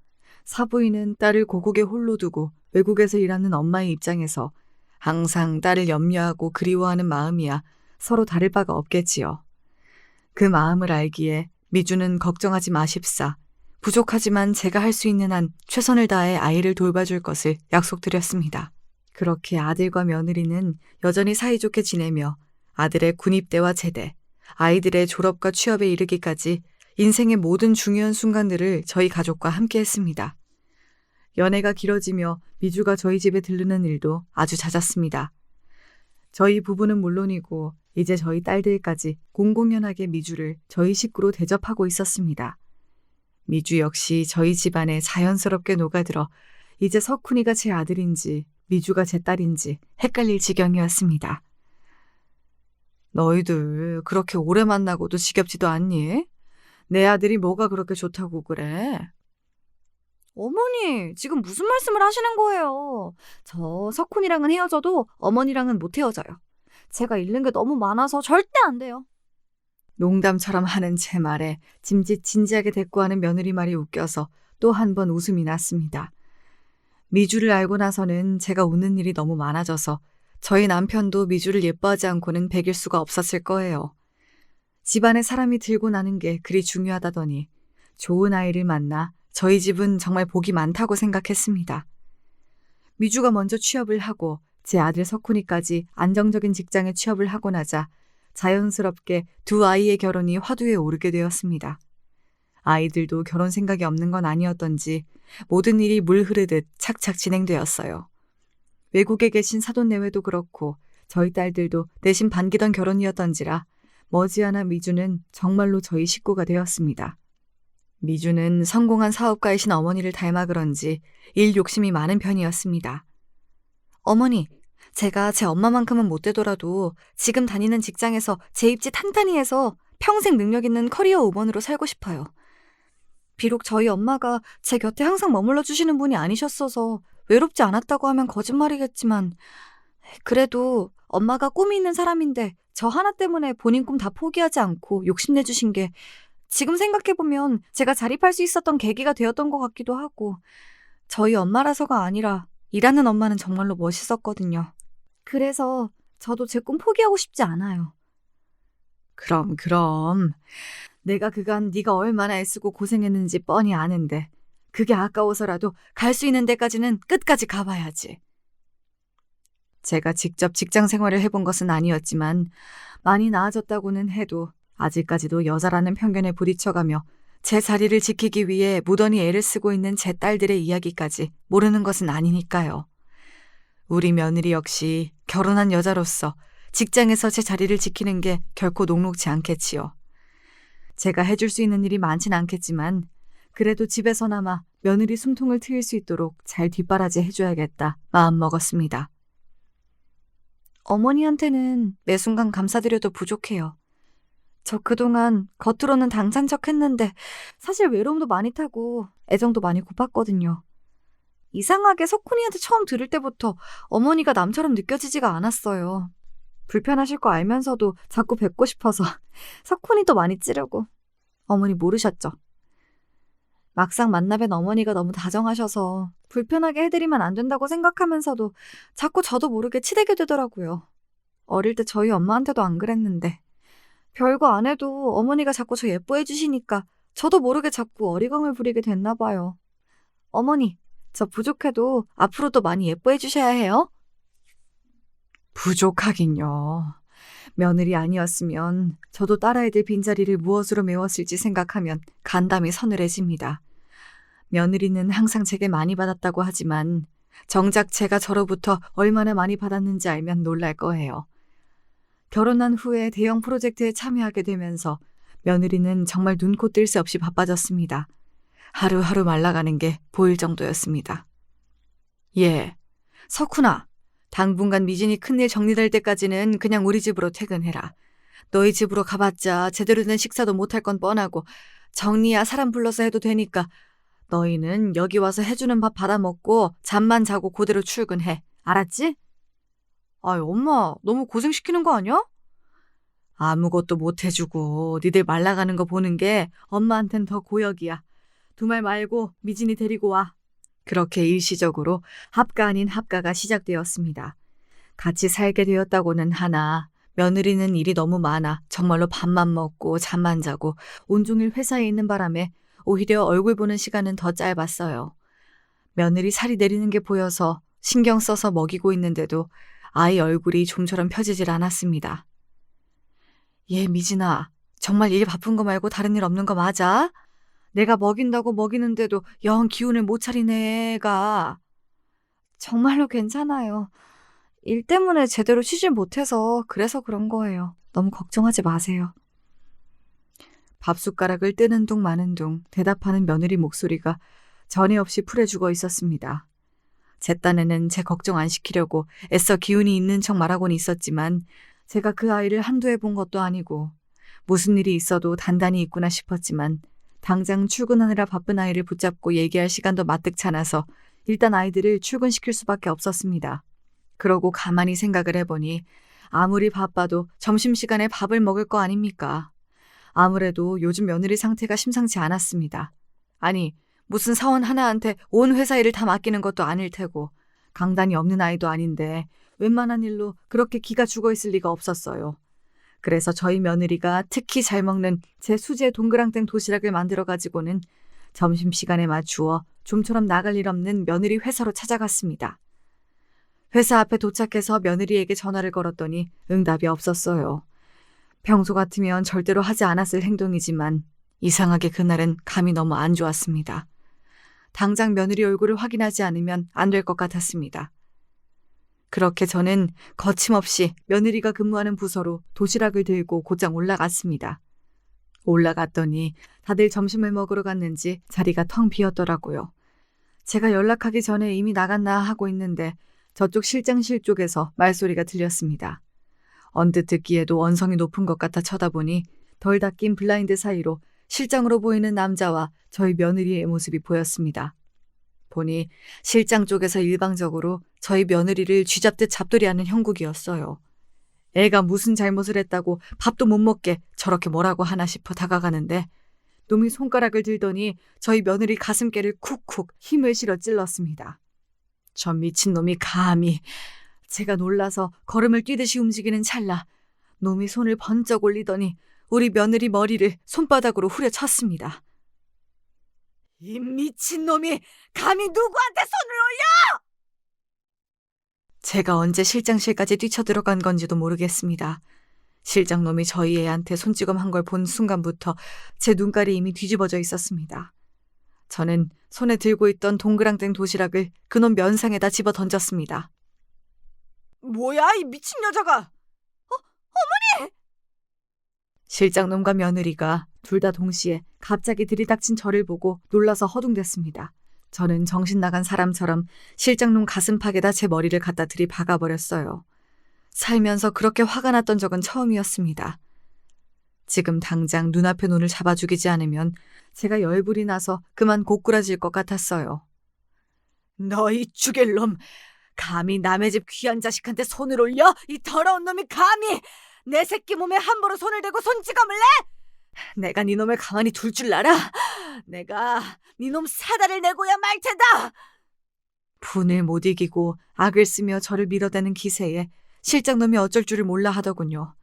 사부인은 딸을 고국에 홀로 두고 외국에서 일하는 엄마의 입장에서 항상 딸을 염려하고 그리워하는 마음이야 서로 다를 바가 없겠지요. 그 마음을 알기에 미주는 걱정하지 마십사. 부족하지만 제가 할 수 있는 한 최선을 다해 아이를 돌봐줄 것을 약속드렸습니다. 그렇게 아들과 며느리는 여전히 사이좋게 지내며 아들의 군입대와 제대, 아이들의 졸업과 취업에 이르기까지 인생의 모든 중요한 순간들을 저희 가족과 함께 했습니다. 연애가 길어지며 미주가 저희 집에 들르는 일도 아주 잦았습니다. 저희 부부는 물론이고 이제 저희 딸들까지 공공연하게 미주를 저희 식구로 대접하고 있었습니다. 미주 역시 저희 집안에 자연스럽게 녹아들어 이제 석훈이가 제 아들인지 미주가 제 딸인지 헷갈릴 지경이었습니다. 너희들 그렇게 오래 만나고도 지겹지도 않니? 내 아들이 뭐가 그렇게 좋다고 그래? 어머니, 지금 무슨 말씀을 하시는 거예요? 저 석훈이랑은 헤어져도 어머니랑은 못 헤어져요. 제가 잃는 게 너무 많아서 절대 안 돼요. 농담처럼 하는 제 말에 진지하게 대꾸하는 며느리 말이 웃겨서 또 한 번 웃음이 났습니다. 미주를 알고 나서는 제가 웃는 일이 너무 많아져서 저희 남편도 미주를 예뻐하지 않고는 베길 수가 없었을 거예요. 집안에 사람이 들고 나는 게 그리 중요하다더니 좋은 아이를 만나 저희 집은 정말 복이 많다고 생각했습니다. 미주가 먼저 취업을 하고 제 아들 석훈이까지 안정적인 직장에 취업을 하고 나자 자연스럽게 두 아이의 결혼이 화두에 오르게 되었습니다. 아이들도 결혼 생각이 없는 건 아니었던지 모든 일이 물 흐르듯 착착 진행되었어요. 외국에 계신 사돈내외도 그렇고 저희 딸들도 내심 반기던 결혼이었던지라 머지않아 미주는 정말로 저희 식구가 되었습니다. 미주는 성공한 사업가이신 어머니를 닮아 그런지 일 욕심이 많은 편이었습니다. 어머니, 제가 제 엄마만큼은 못 되더라도 지금 다니는 직장에서 제 입지 탄탄히 해서 평생 능력 있는 커리어 우먼으로 살고 싶어요. 비록 저희 엄마가 제 곁에 항상 머물러 주시는 분이 아니셨어서 외롭지 않았다고 하면 거짓말이겠지만 그래도 엄마가 꿈이 있는 사람인데 저 하나 때문에 본인 꿈 다 포기하지 않고 욕심내주신 게 지금 생각해보면 제가 자립할 수 있었던 계기가 되었던 것 같기도 하고 저희 엄마라서가 아니라 일하는 엄마는 정말로 멋있었거든요. 그래서 저도 제 꿈 포기하고 싶지 않아요. 그럼. 내가 그간 네가 얼마나 애쓰고 고생했는지 뻔히 아는데 그게 아까워서라도 갈 수 있는 데까지는 끝까지 가봐야지. 제가 직접 직장 생활을 해본 것은 아니었지만 많이 나아졌다고는 해도 아직까지도 여자라는 편견에 부딪혀가며 제 자리를 지키기 위해 무던히 애를 쓰고 있는 제 딸들의 이야기까지 모르는 것은 아니니까요. 우리 며느리 역시 결혼한 여자로서 직장에서 제 자리를 지키는 게 결코 녹록지 않겠지요. 제가 해줄 수 있는 일이 많진 않겠지만 그래도 집에서나마 며느리 숨통을 트일 수 있도록 잘 뒷바라지 해줘야겠다 마음먹었습니다. 어머니한테는 매 순간 감사드려도 부족해요. 저 그동안 겉으로는 당찬 척 했는데 사실 외로움도 많이 타고 애정도 많이 고팠거든요. 이상하게 석훈이한테 처음 들을 때부터 어머니가 남처럼 느껴지지가 않았어요. 불편하실 거 알면서도 자꾸 뵙고 싶어서 석훈이도 많이 찌르고. 어머니 모르셨죠? 막상 만나뵌 어머니가 너무 다정하셔서 불편하게 해드리면 안 된다고 생각하면서도 자꾸 저도 모르게 치대게 되더라고요. 어릴 때 저희 엄마한테도 안 그랬는데 별거 안 해도 어머니가 자꾸 저 예뻐해 주시니까 저도 모르게 자꾸 어리광을 부리게 됐나 봐요. 어머니, 저 부족해도 앞으로도 많이 예뻐해 주셔야 해요. 부족하긴요. 며느리 아니었으면 저도 딸아이들 빈자리를 무엇으로 메웠을지 생각하면 간담이 서늘해집니다. 며느리는 항상 제게 많이 받았다고 하지만 정작 제가 저로부터 얼마나 많이 받았는지 알면 놀랄 거예요. 결혼한 후에 대형 프로젝트에 참여하게 되면서 며느리는 정말 눈코 뜰 새 없이 바빠졌습니다. 하루하루 말라가는 게 보일 정도였습니다. 예, 석훈아. 당분간 미진이 큰일 정리될 때까지는 그냥 우리 집으로 퇴근해라. 너희 집으로 가봤자 제대로 된 식사도 못할 건 뻔하고 정리야 사람 불러서 해도 되니까 너희는 여기 와서 해주는 밥 받아먹고 잠만 자고 그대로 출근해. 알았지? 아이 엄마 너무 고생시키는 거 아니야? 아무것도 못 해주고 니들 말라가는 거 보는 게 엄마한텐 더 고역이야. 두말 말고 미진이 데리고 와. 그렇게 일시적으로 합가 아닌 합가가 시작되었습니다. 같이 살게 되었다고는 하나 며느리는 일이 너무 많아 정말로 밥만 먹고 잠만 자고 온종일 회사에 있는 바람에 오히려 얼굴 보는 시간은 더 짧았어요. 며느리 살이 내리는 게 보여서 신경 써서 먹이고 있는데도 아이 얼굴이 좀처럼 펴지질 않았습니다. 얘 미진아, 정말 일 바쁜 거 말고 다른 일 없는 거 맞아? 내가 먹인다고 먹이는데도 영 기운을 못 차리네 애가. 정말로 괜찮아요. 일 때문에 제대로 쉬질 못해서 그래서 그런 거예요. 너무 걱정하지 마세요. 밥숟가락을 뜨는 둥 마는 둥 대답하는 며느리 목소리가 전에 없이 풀에 죽어 있었습니다. 제 딴에는 제 걱정 안 시키려고 애써 기운이 있는 척 말하고는 있었지만 제가 그 아이를 한두 해 본 것도 아니고 무슨 일이 있어도 단단히 있구나 싶었지만 당장 출근하느라 바쁜 아이를 붙잡고 얘기할 시간도 마뜩 않아서 일단 아이들을 출근시킬 수밖에 없었습니다. 그러고 가만히 생각을 해보니 아무리 바빠도 점심시간에 밥을 먹을 거 아닙니까? 아무래도 요즘 며느리 상태가 심상치 않았습니다. 아니 무슨 사원 하나한테 온 회사 일을 다 맡기는 것도 아닐 테고 강단이 없는 아이도 아닌데 웬만한 일로 그렇게 기가 죽어 있을 리가 없었어요. 그래서 저희 며느리가 특히 잘 먹는 제 수제 동그랑땡 도시락을 만들어가지고는 점심시간에 맞추어 좀처럼 나갈 일 없는 며느리 회사로 찾아갔습니다. 회사 앞에 도착해서 며느리에게 전화를 걸었더니 응답이 없었어요. 평소 같으면 절대로 하지 않았을 행동이지만 이상하게 그날은 감이 너무 안 좋았습니다. 당장 며느리 얼굴을 확인하지 않으면 안 될 것 같았습니다. 그렇게 저는 거침없이 며느리가 근무하는 부서로 도시락을 들고 곧장 올라갔습니다. 올라갔더니 다들 점심을 먹으러 갔는지 자리가 텅 비었더라고요. 제가 연락하기 전에 이미 나갔나 하고 있는데 저쪽 실장실 쪽에서 말소리가 들렸습니다. 언뜻 듣기에도 언성이 높은 것 같아 쳐다보니 덜 닦인 블라인드 사이로 실장으로 보이는 남자와 저희 며느리의 모습이 보였습니다. 보니 실장 쪽에서 일방적으로 저희 며느리를 쥐잡듯 잡돌이하는 형국이었어요. 애가 무슨 잘못을 했다고 밥도 못 먹게 저렇게 뭐라고 하나 싶어 다가가는데 놈이 손가락을 들더니 저희 며느리 가슴께를 쿡쿡 힘을 실어 찔렀습니다. 저 미친놈이 감히. 제가 놀라서 걸음을 뛰듯이 움직이는 찰나 놈이 손을 번쩍 올리더니 우리 며느리 머리를 손바닥으로 후려쳤습니다. 이 미친놈이 감히 누구한테 손을 올려! 제가 언제 실장실까지 뛰쳐들어간 건지도 모르겠습니다. 실장놈이 저희 애한테 손찌검한 걸 본 순간부터 제 눈깔이 이미 뒤집어져 있었습니다. 저는 손에 들고 있던 동그랑땡 도시락을 그놈 면상에다 집어 던졌습니다. 뭐야, 이 미친 여자가! 어머니! 실장놈과 며느리가 둘 다 동시에 갑자기 들이닥친 저를 보고 놀라서 허둥댔습니다. 저는 정신 나간 사람처럼 실장놈 가슴팍에다 제 머리를 갖다 들이박아버렸어요. 살면서 그렇게 화가 났던 적은 처음이었습니다. 지금 당장 눈앞에 눈을 잡아 죽이지 않으면 제가 열불이 나서 그만 고꾸라질 것 같았어요. 너희 죽일 놈! 감히 남의 집 귀한 자식한테 손을 올려? 이 더러운 놈이 감히! 내 새끼 몸에 함부로 손을 대고 손찌검을 내? 내가 네 놈을 가만히 둘 줄 알아? 내가 네 놈 사다를 내고야 말 테다! 분을 못 이기고 악을 쓰며 저를 밀어대는 기세에 실장놈이 어쩔 줄을 몰라 하더군요.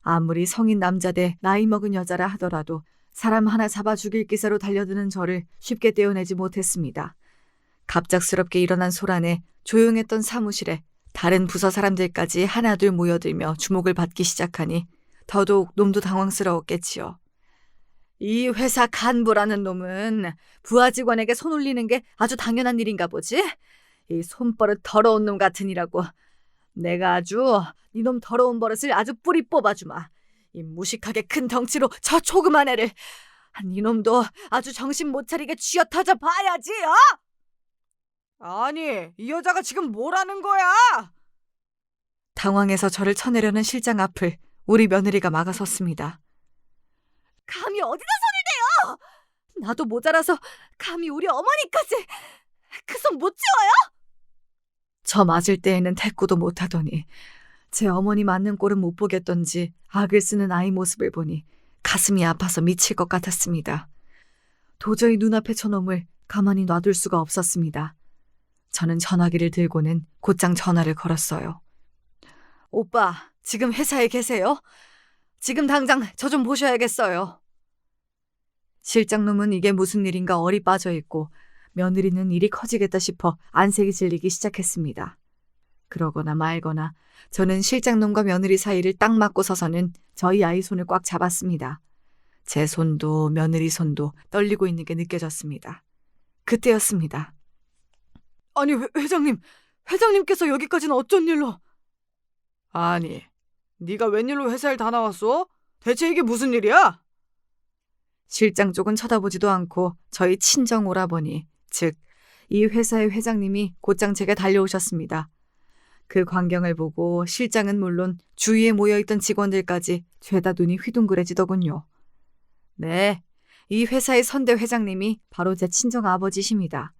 아무리 성인 남자 대 나이 먹은 여자라 하더라도 사람 하나 잡아 죽일 기세로 달려드는 저를 쉽게 떼어내지 못했습니다. 갑작스럽게 일어난 소란에 조용했던 사무실에 다른 부서 사람들까지 하나둘 모여들며 주목을 받기 시작하니 더더욱 놈도 당황스러웠겠지요. 이 회사 간부라는 놈은 부하 직원에게 손 올리는 게 아주 당연한 일인가 보지? 이 손버릇 더러운 놈 같으니라고. 내가 아주 이놈 더러운 버릇을 아주 뿌리 뽑아주마. 이 무식하게 큰 덩치로 저 조그만 애를. 이놈도 아주 정신 못 차리게 쥐어터져 봐야지, 어? 아니, 이 여자가 지금 뭐라는 거야? 당황해서 저를 쳐내려는 실장 앞을 우리 며느리가 막아섰습니다. 감히 어디다 손을 대요? 나도 모자라서 감히 우리 어머니까지 그 손 못 치워요? 저 맞을 때에는 대꾸도 못하더니 제 어머니 맞는 꼴은 못 보겠던지 악을 쓰는 아이 모습을 보니 가슴이 아파서 미칠 것 같았습니다. 도저히 눈앞에 저놈을 가만히 놔둘 수가 없었습니다. 저는 전화기를 들고는 곧장 전화를 걸었어요. 오빠, 지금 회사에 계세요? 지금 당장 저 좀 보셔야겠어요. 실장놈은 이게 무슨 일인가 얼이 빠져 있고 며느리는 일이 커지겠다 싶어 안색이 질리기 시작했습니다. 그러거나 말거나 저는 실장놈과 며느리 사이를 딱 맞고 서서는 저희 아이 손을 꽉 잡았습니다. 제 손도 며느리 손도 떨리고 있는 게 느껴졌습니다. 그때였습니다. 아니, 회장님께서 여기까지는 어쩐 일로? 아니, 네가 웬일로 회사를 다 나왔어? 대체 이게 무슨 일이야? 실장 쪽은 쳐다보지도 않고 저희 친정 오라버니, 즉 이 회사의 회장님이 곧장 제게 달려오셨습니다. 그 광경을 보고 실장은 물론 주위에 모여있던 직원들까지 죄다 눈이 휘둥그레지더군요. 네, 이 회사의 선대 회장님이 바로 제 친정 아버지십니다.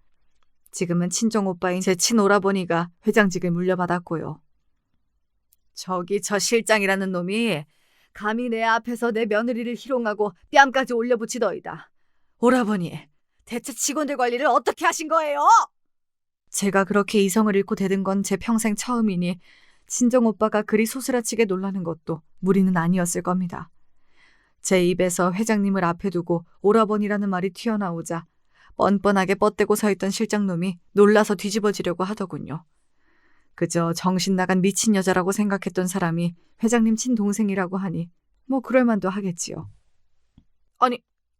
지금은 친정 오빠인 제 친오라버니가 회장직을 물려받았고요. 저기 저 실장이라는 놈이 감히 내 앞에서 내 며느리를 희롱하고 뺨까지 올려붙이더이다. 오라버니, 대체 직원들 관리를 어떻게 하신 거예요? 제가 그렇게 이성을 잃고 대든 건 제 평생 처음이니 친정 오빠가 그리 소스라치게 놀라는 것도 무리는 아니었을 겁니다. 제 입에서 회장님을 앞에 두고 오라버니라는 말이 튀어나오자 뻔뻔하게 뻗대고 서 있던 실장놈이 놀라서 뒤집어지려고 하더군요. 그저 정신 나간 미친 여자라고 생각했던 사람이 회장님 친동생이라고 하니 뭐 그럴만도 하겠지요.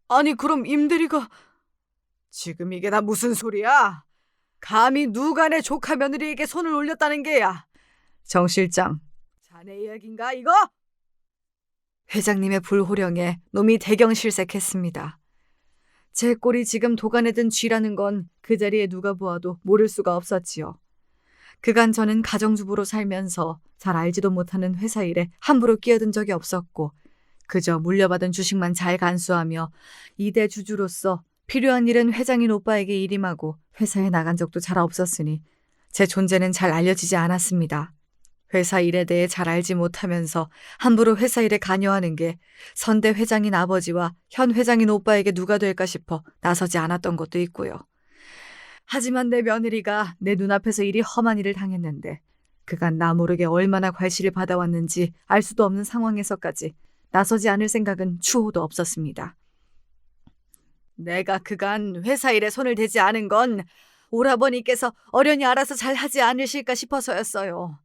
아니 그럼 임대리가 지금 이게 다 무슨 소리야? 감히 누가 내 조카 며느리에게 손을 올렸다는 게야? 정 실장, 자네 이야기인가 이거? 회장님의 불호령에 놈이 대경실색했습니다. 제 꼴이 지금 도간에 든 쥐라는 건 그 자리에 누가 보아도 모를 수가 없었지요. 그간 저는 가정주부로 살면서 잘 알지도 못하는 회사 일에 함부로 끼어든 적이 없었고 그저 물려받은 주식만 잘 간수하며 이대 주주로서 필요한 일은 회장인 오빠에게 일임하고 회사에 나간 적도 잘 없었으니 제 존재는 잘 알려지지 않았습니다. 회사 일에 대해 잘 알지 못하면서 함부로 회사 일에 관여하는 게 선대 회장인 아버지와 현 회장인 오빠에게 누가 될까 싶어 나서지 않았던 것도 있고요. 하지만 내 며느리가 내 눈앞에서 이리 험한 일을 당했는데 그간 나 모르게 얼마나 괄시를 받아왔는지 알 수도 없는 상황에서까지 나서지 않을 생각은 추호도 없었습니다. 내가 그간 회사 일에 손을 대지 않은 건 오라버니께서 어련히 알아서 잘 하지 않으실까 싶어서였어요.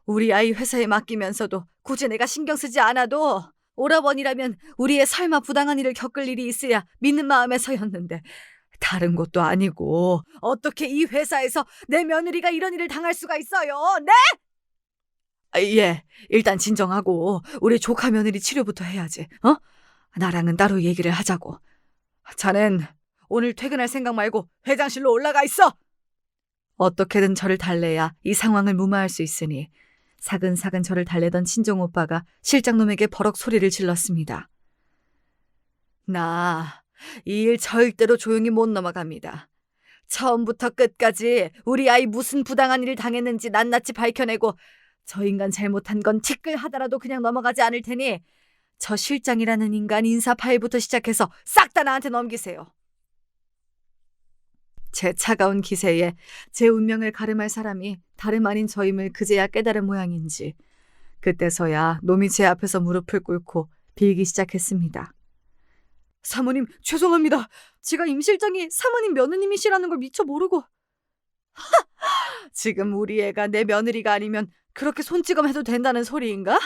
우리 아이 회사에 맡기면서도 굳이 내가 신경 쓰지 않아도 오라버니라면 우리의 설마 부당한 일을 겪을 일이 있어야 믿는 마음에서였는데 다른 것도 아니고 어떻게 이 회사에서 내 며느리가 이런 일을 당할 수가 있어요? 네? 예, 일단 진정하고 우리 조카 며느리 치료부터 해야지. 나랑은 따로 얘기를 하자고. 자넨 오늘 퇴근할 생각 말고 회장실로 올라가 있어. 어떻게든 저를 달래야 이 상황을 무마할 수 있으니 사근사근 저를 달래던 친정 오빠가 실장놈에게 버럭 소리를 질렀습니다. 나 이 일 절대로 조용히 못 넘어갑니다. 처음부터 끝까지 우리 아이 무슨 부당한 일을 당했는지 낱낱이 밝혀내고 저 인간 잘못한 건 티끌하더라도 그냥 넘어가지 않을 테니 저 실장이라는 인간 인사 파일부터 시작해서 싹 다 나한테 넘기세요. 제 차가운 기세에 제 운명을 가름할 사람이 다름 아닌 저임을 그제야 깨달은 모양인지 그때서야 놈이 제 앞에서 무릎을 꿇고 빌기 시작했습니다. 사모님 죄송합니다. 제가 임 실장이 사모님 며느님이시라는 걸 미처 모르고. 지금 우리 애가 내 며느리가 아니면 그렇게 손찌검해도 된다는 소리인가?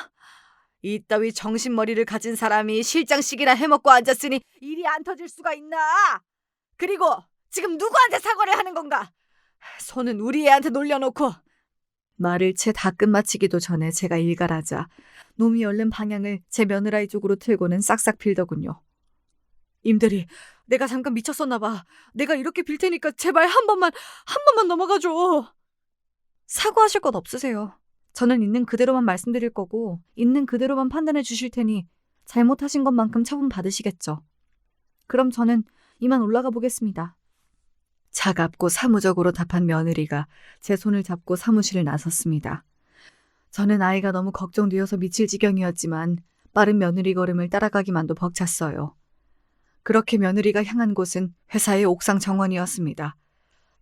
이따위 정신머리를 가진 사람이 실장식이나 해먹고 앉았으니 일이 안 터질 수가 있나? 그리고 지금 누구한테 사과를 하는 건가? 손은 우리 애한테 놀려놓고. 말을 채 다 끝마치기도 전에 제가 일갈하자 놈이 얼른 방향을 제 며느라이 쪽으로 틀고는 싹싹 빌더군요. 임대리, 내가 잠깐 미쳤었나 봐. 내가 이렇게 빌 테니까 제발 한 번만 넘어가줘. 사과하실 것 없으세요. 저는 있는 그대로만 말씀드릴 거고 있는 그대로만 판단해 주실 테니 잘못하신 것만큼 처분 받으시겠죠. 그럼 저는 이만 올라가 보겠습니다. 차갑고 사무적으로 답한 며느리가 제 손을 잡고 사무실을 나섰습니다. 저는 아이가 너무 걱정되어서 미칠 지경이었지만 빠른 며느리 걸음을 따라가기만도 벅찼어요. 그렇게 며느리가 향한 곳은 회사의 옥상 정원이었습니다.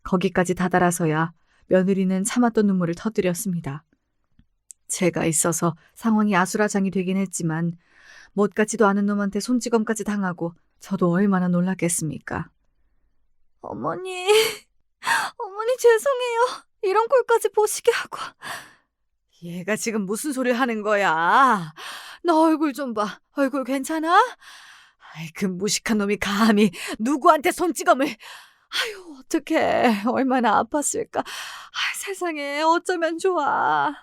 거기까지 다다라서야 며느리는 참았던 눈물을 터뜨렸습니다. 제가 있어서 상황이 아수라장이 되긴 했지만 못 같지도 않은 놈한테 손찌검까지 당하고 저도 얼마나 놀랐겠습니까. 어머니 죄송해요. 이런 꼴까지 보시게 하고. 얘가 지금 무슨 소리 하는 거야? 너 얼굴 좀 봐. 얼굴 괜찮아? 아이, 그 무식한 놈이 감히 누구한테 손찌검을. 아유, 어떡해. 얼마나 아팠을까. 아, 세상에 어쩌면 좋아.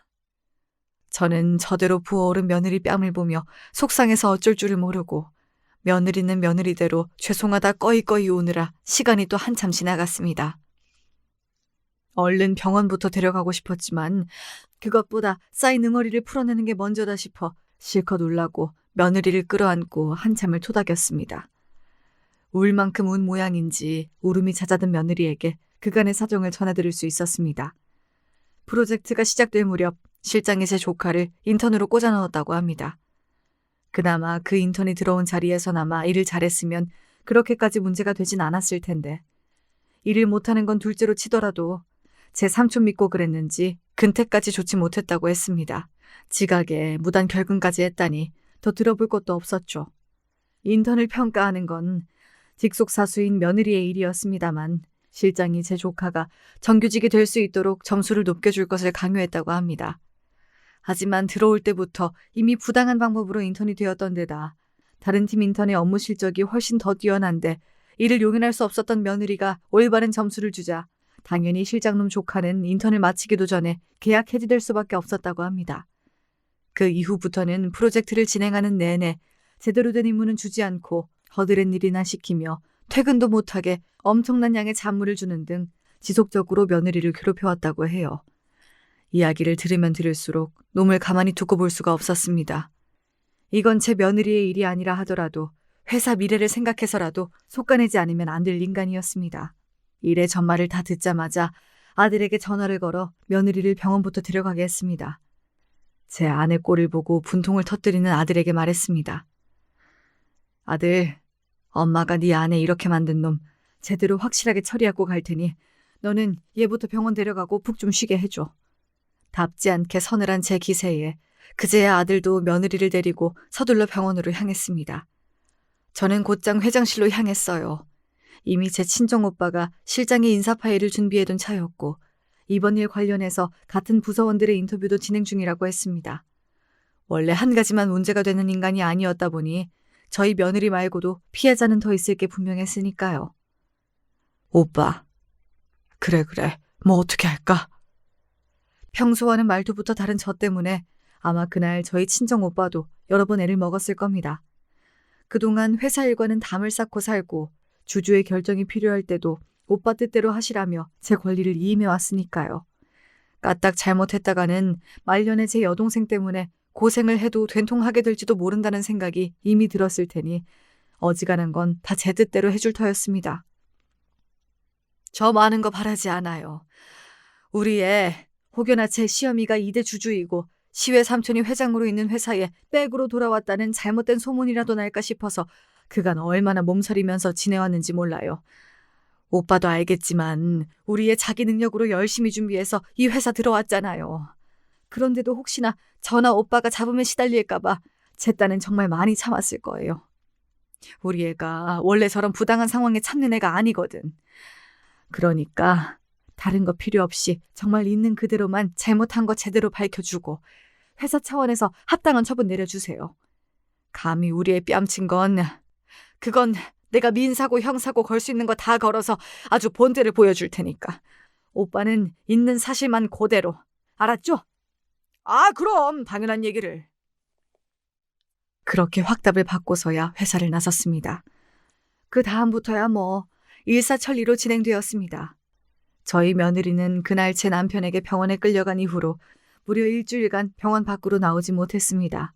저는 저대로 부어오른 며느리 뺨을 보며 속상해서 어쩔 줄을 모르고 며느리는 며느리대로 죄송하다 꺼이꺼이 우느라 시간이 또 한참 지나갔습니다. 얼른 병원부터 데려가고 싶었지만 그것보다 쌓인 응어리를 풀어내는 게 먼저다 싶어 실컷 울라고 며느리를 끌어안고 한참을 토닥였습니다. 울 만큼 운 모양인지 울음이 잦아든 며느리에게 그간의 사정을 전해드릴 수 있었습니다. 프로젝트가 시작될 무렵 실장이 제 조카를 인턴으로 꽂아 넣었다고 합니다. 그나마 그 인턴이 들어온 자리에서나마 일을 잘했으면 그렇게까지 문제가 되진 않았을 텐데 일을 못하는 건 둘째로 치더라도 제 삼촌 믿고 그랬는지 근태까지 좋지 못했다고 했습니다. 지각에 무단 결근까지 했다니 더 들어볼 것도 없었죠. 인턴을 평가하는 건 직속사수인 며느리의 일이었습니다만 실장이 제 조카가 정규직이 될 수 있도록 점수를 높여줄 것을 강요했다고 합니다. 하지만 들어올 때부터 이미 부당한 방법으로 인턴이 되었던 데다 다른 팀 인턴의 업무 실적이 훨씬 더 뛰어난데 이를 용인할 수 없었던 며느리가 올바른 점수를 주자 당연히 실장놈 조카는 인턴을 마치기도 전에 계약 해지될 수밖에 없었다고 합니다. 그 이후부터는 프로젝트를 진행하는 내내 제대로 된 임무는 주지 않고 허드렛 일이나 시키며 퇴근도 못하게 엄청난 양의 잔물을 주는 등 지속적으로 며느리를 괴롭혀왔다고 해요. 이야기를 들으면 들을수록 놈을 가만히 두고 볼 수가 없었습니다. 이건 제 며느리의 일이 아니라 하더라도 회사 미래를 생각해서라도 속아내지 않으면 안 될 인간이었습니다. 일의 전말을 다 듣자마자 아들에게 전화를 걸어 며느리를 병원부터 데려가게 했습니다. 제 아내 꼴을 보고 분통을 터뜨리는 아들에게 말했습니다. 아들, 엄마가 네 아내 이렇게 만든 놈 제대로 확실하게 처리하고 갈 테니 너는 얘부터 병원 데려가고 푹 좀 쉬게 해줘. 답지 않게 서늘한 제 기세에 그제야 아들도 며느리를 데리고 서둘러 병원으로 향했습니다. 저는 곧장 회장실로 향했어요. 이미 제 친정오빠가 실장의 인사 파일을 준비해둔 차였고 이번 일 관련해서 같은 부서원들의 인터뷰도 진행 중이라고 했습니다. 원래 한 가지만 문제가 되는 인간이 아니었다 보니 저희 며느리 말고도 피해자는 더 있을 게 분명했으니까요. 오빠, 그래, 뭐 어떻게 할까? 평소와는 말투부터 다른 저 때문에 아마 그날 저희 친정오빠도 여러 번 애를 먹었을 겁니다. 그동안 회사 일과는 담을 쌓고 살고 주주의 결정이 필요할 때도 오빠 뜻대로 하시라며 제 권리를 이임해왔으니까요. 까딱 잘못했다가는 말년에 제 여동생 때문에 고생을 해도 된통하게 될지도 모른다는 생각이 이미 들었을 테니 어지간한 건 다 제 뜻대로 해줄 터였습니다. 저 많은 거 바라지 않아요. 우리 애 혹여나 제 시어미가 2대 주주이고 시외 삼촌이 회장으로 있는 회사에 백으로 돌아왔다는 잘못된 소문이라도 날까 싶어서 그간 얼마나 몸서리면서 지내왔는지 몰라요. 오빠도 알겠지만 우리의 자기 능력으로 열심히 준비해서 이 회사 들어왔잖아요. 그런데도 혹시나 저나 오빠가 잡음에 시달릴까봐 제 딴은 정말 많이 참았을 거예요. 우리 애가 원래 저런 부당한 상황에 참는 애가 아니거든. 그러니까 다른 거 필요 없이 정말 있는 그대로만 잘못한 거 제대로 밝혀주고 회사 차원에서 합당한 처분 내려주세요. 감히 우리 애 뺨친 건 그건 내가 민사고 형사고 걸 수 있는 거 다 걸어서 아주 본때를 보여줄 테니까. 오빠는 있는 사실만 그대로. 알았죠? 아, 그럼 당연한 얘기를. 그렇게 확답을 받고서야 회사를 나섰습니다. 그 다음부터야 뭐 일사천리로 진행되었습니다. 저희 며느리는 그날 제 남편에게 병원에 끌려간 이후로 무려 일주일간 병원 밖으로 나오지 못했습니다.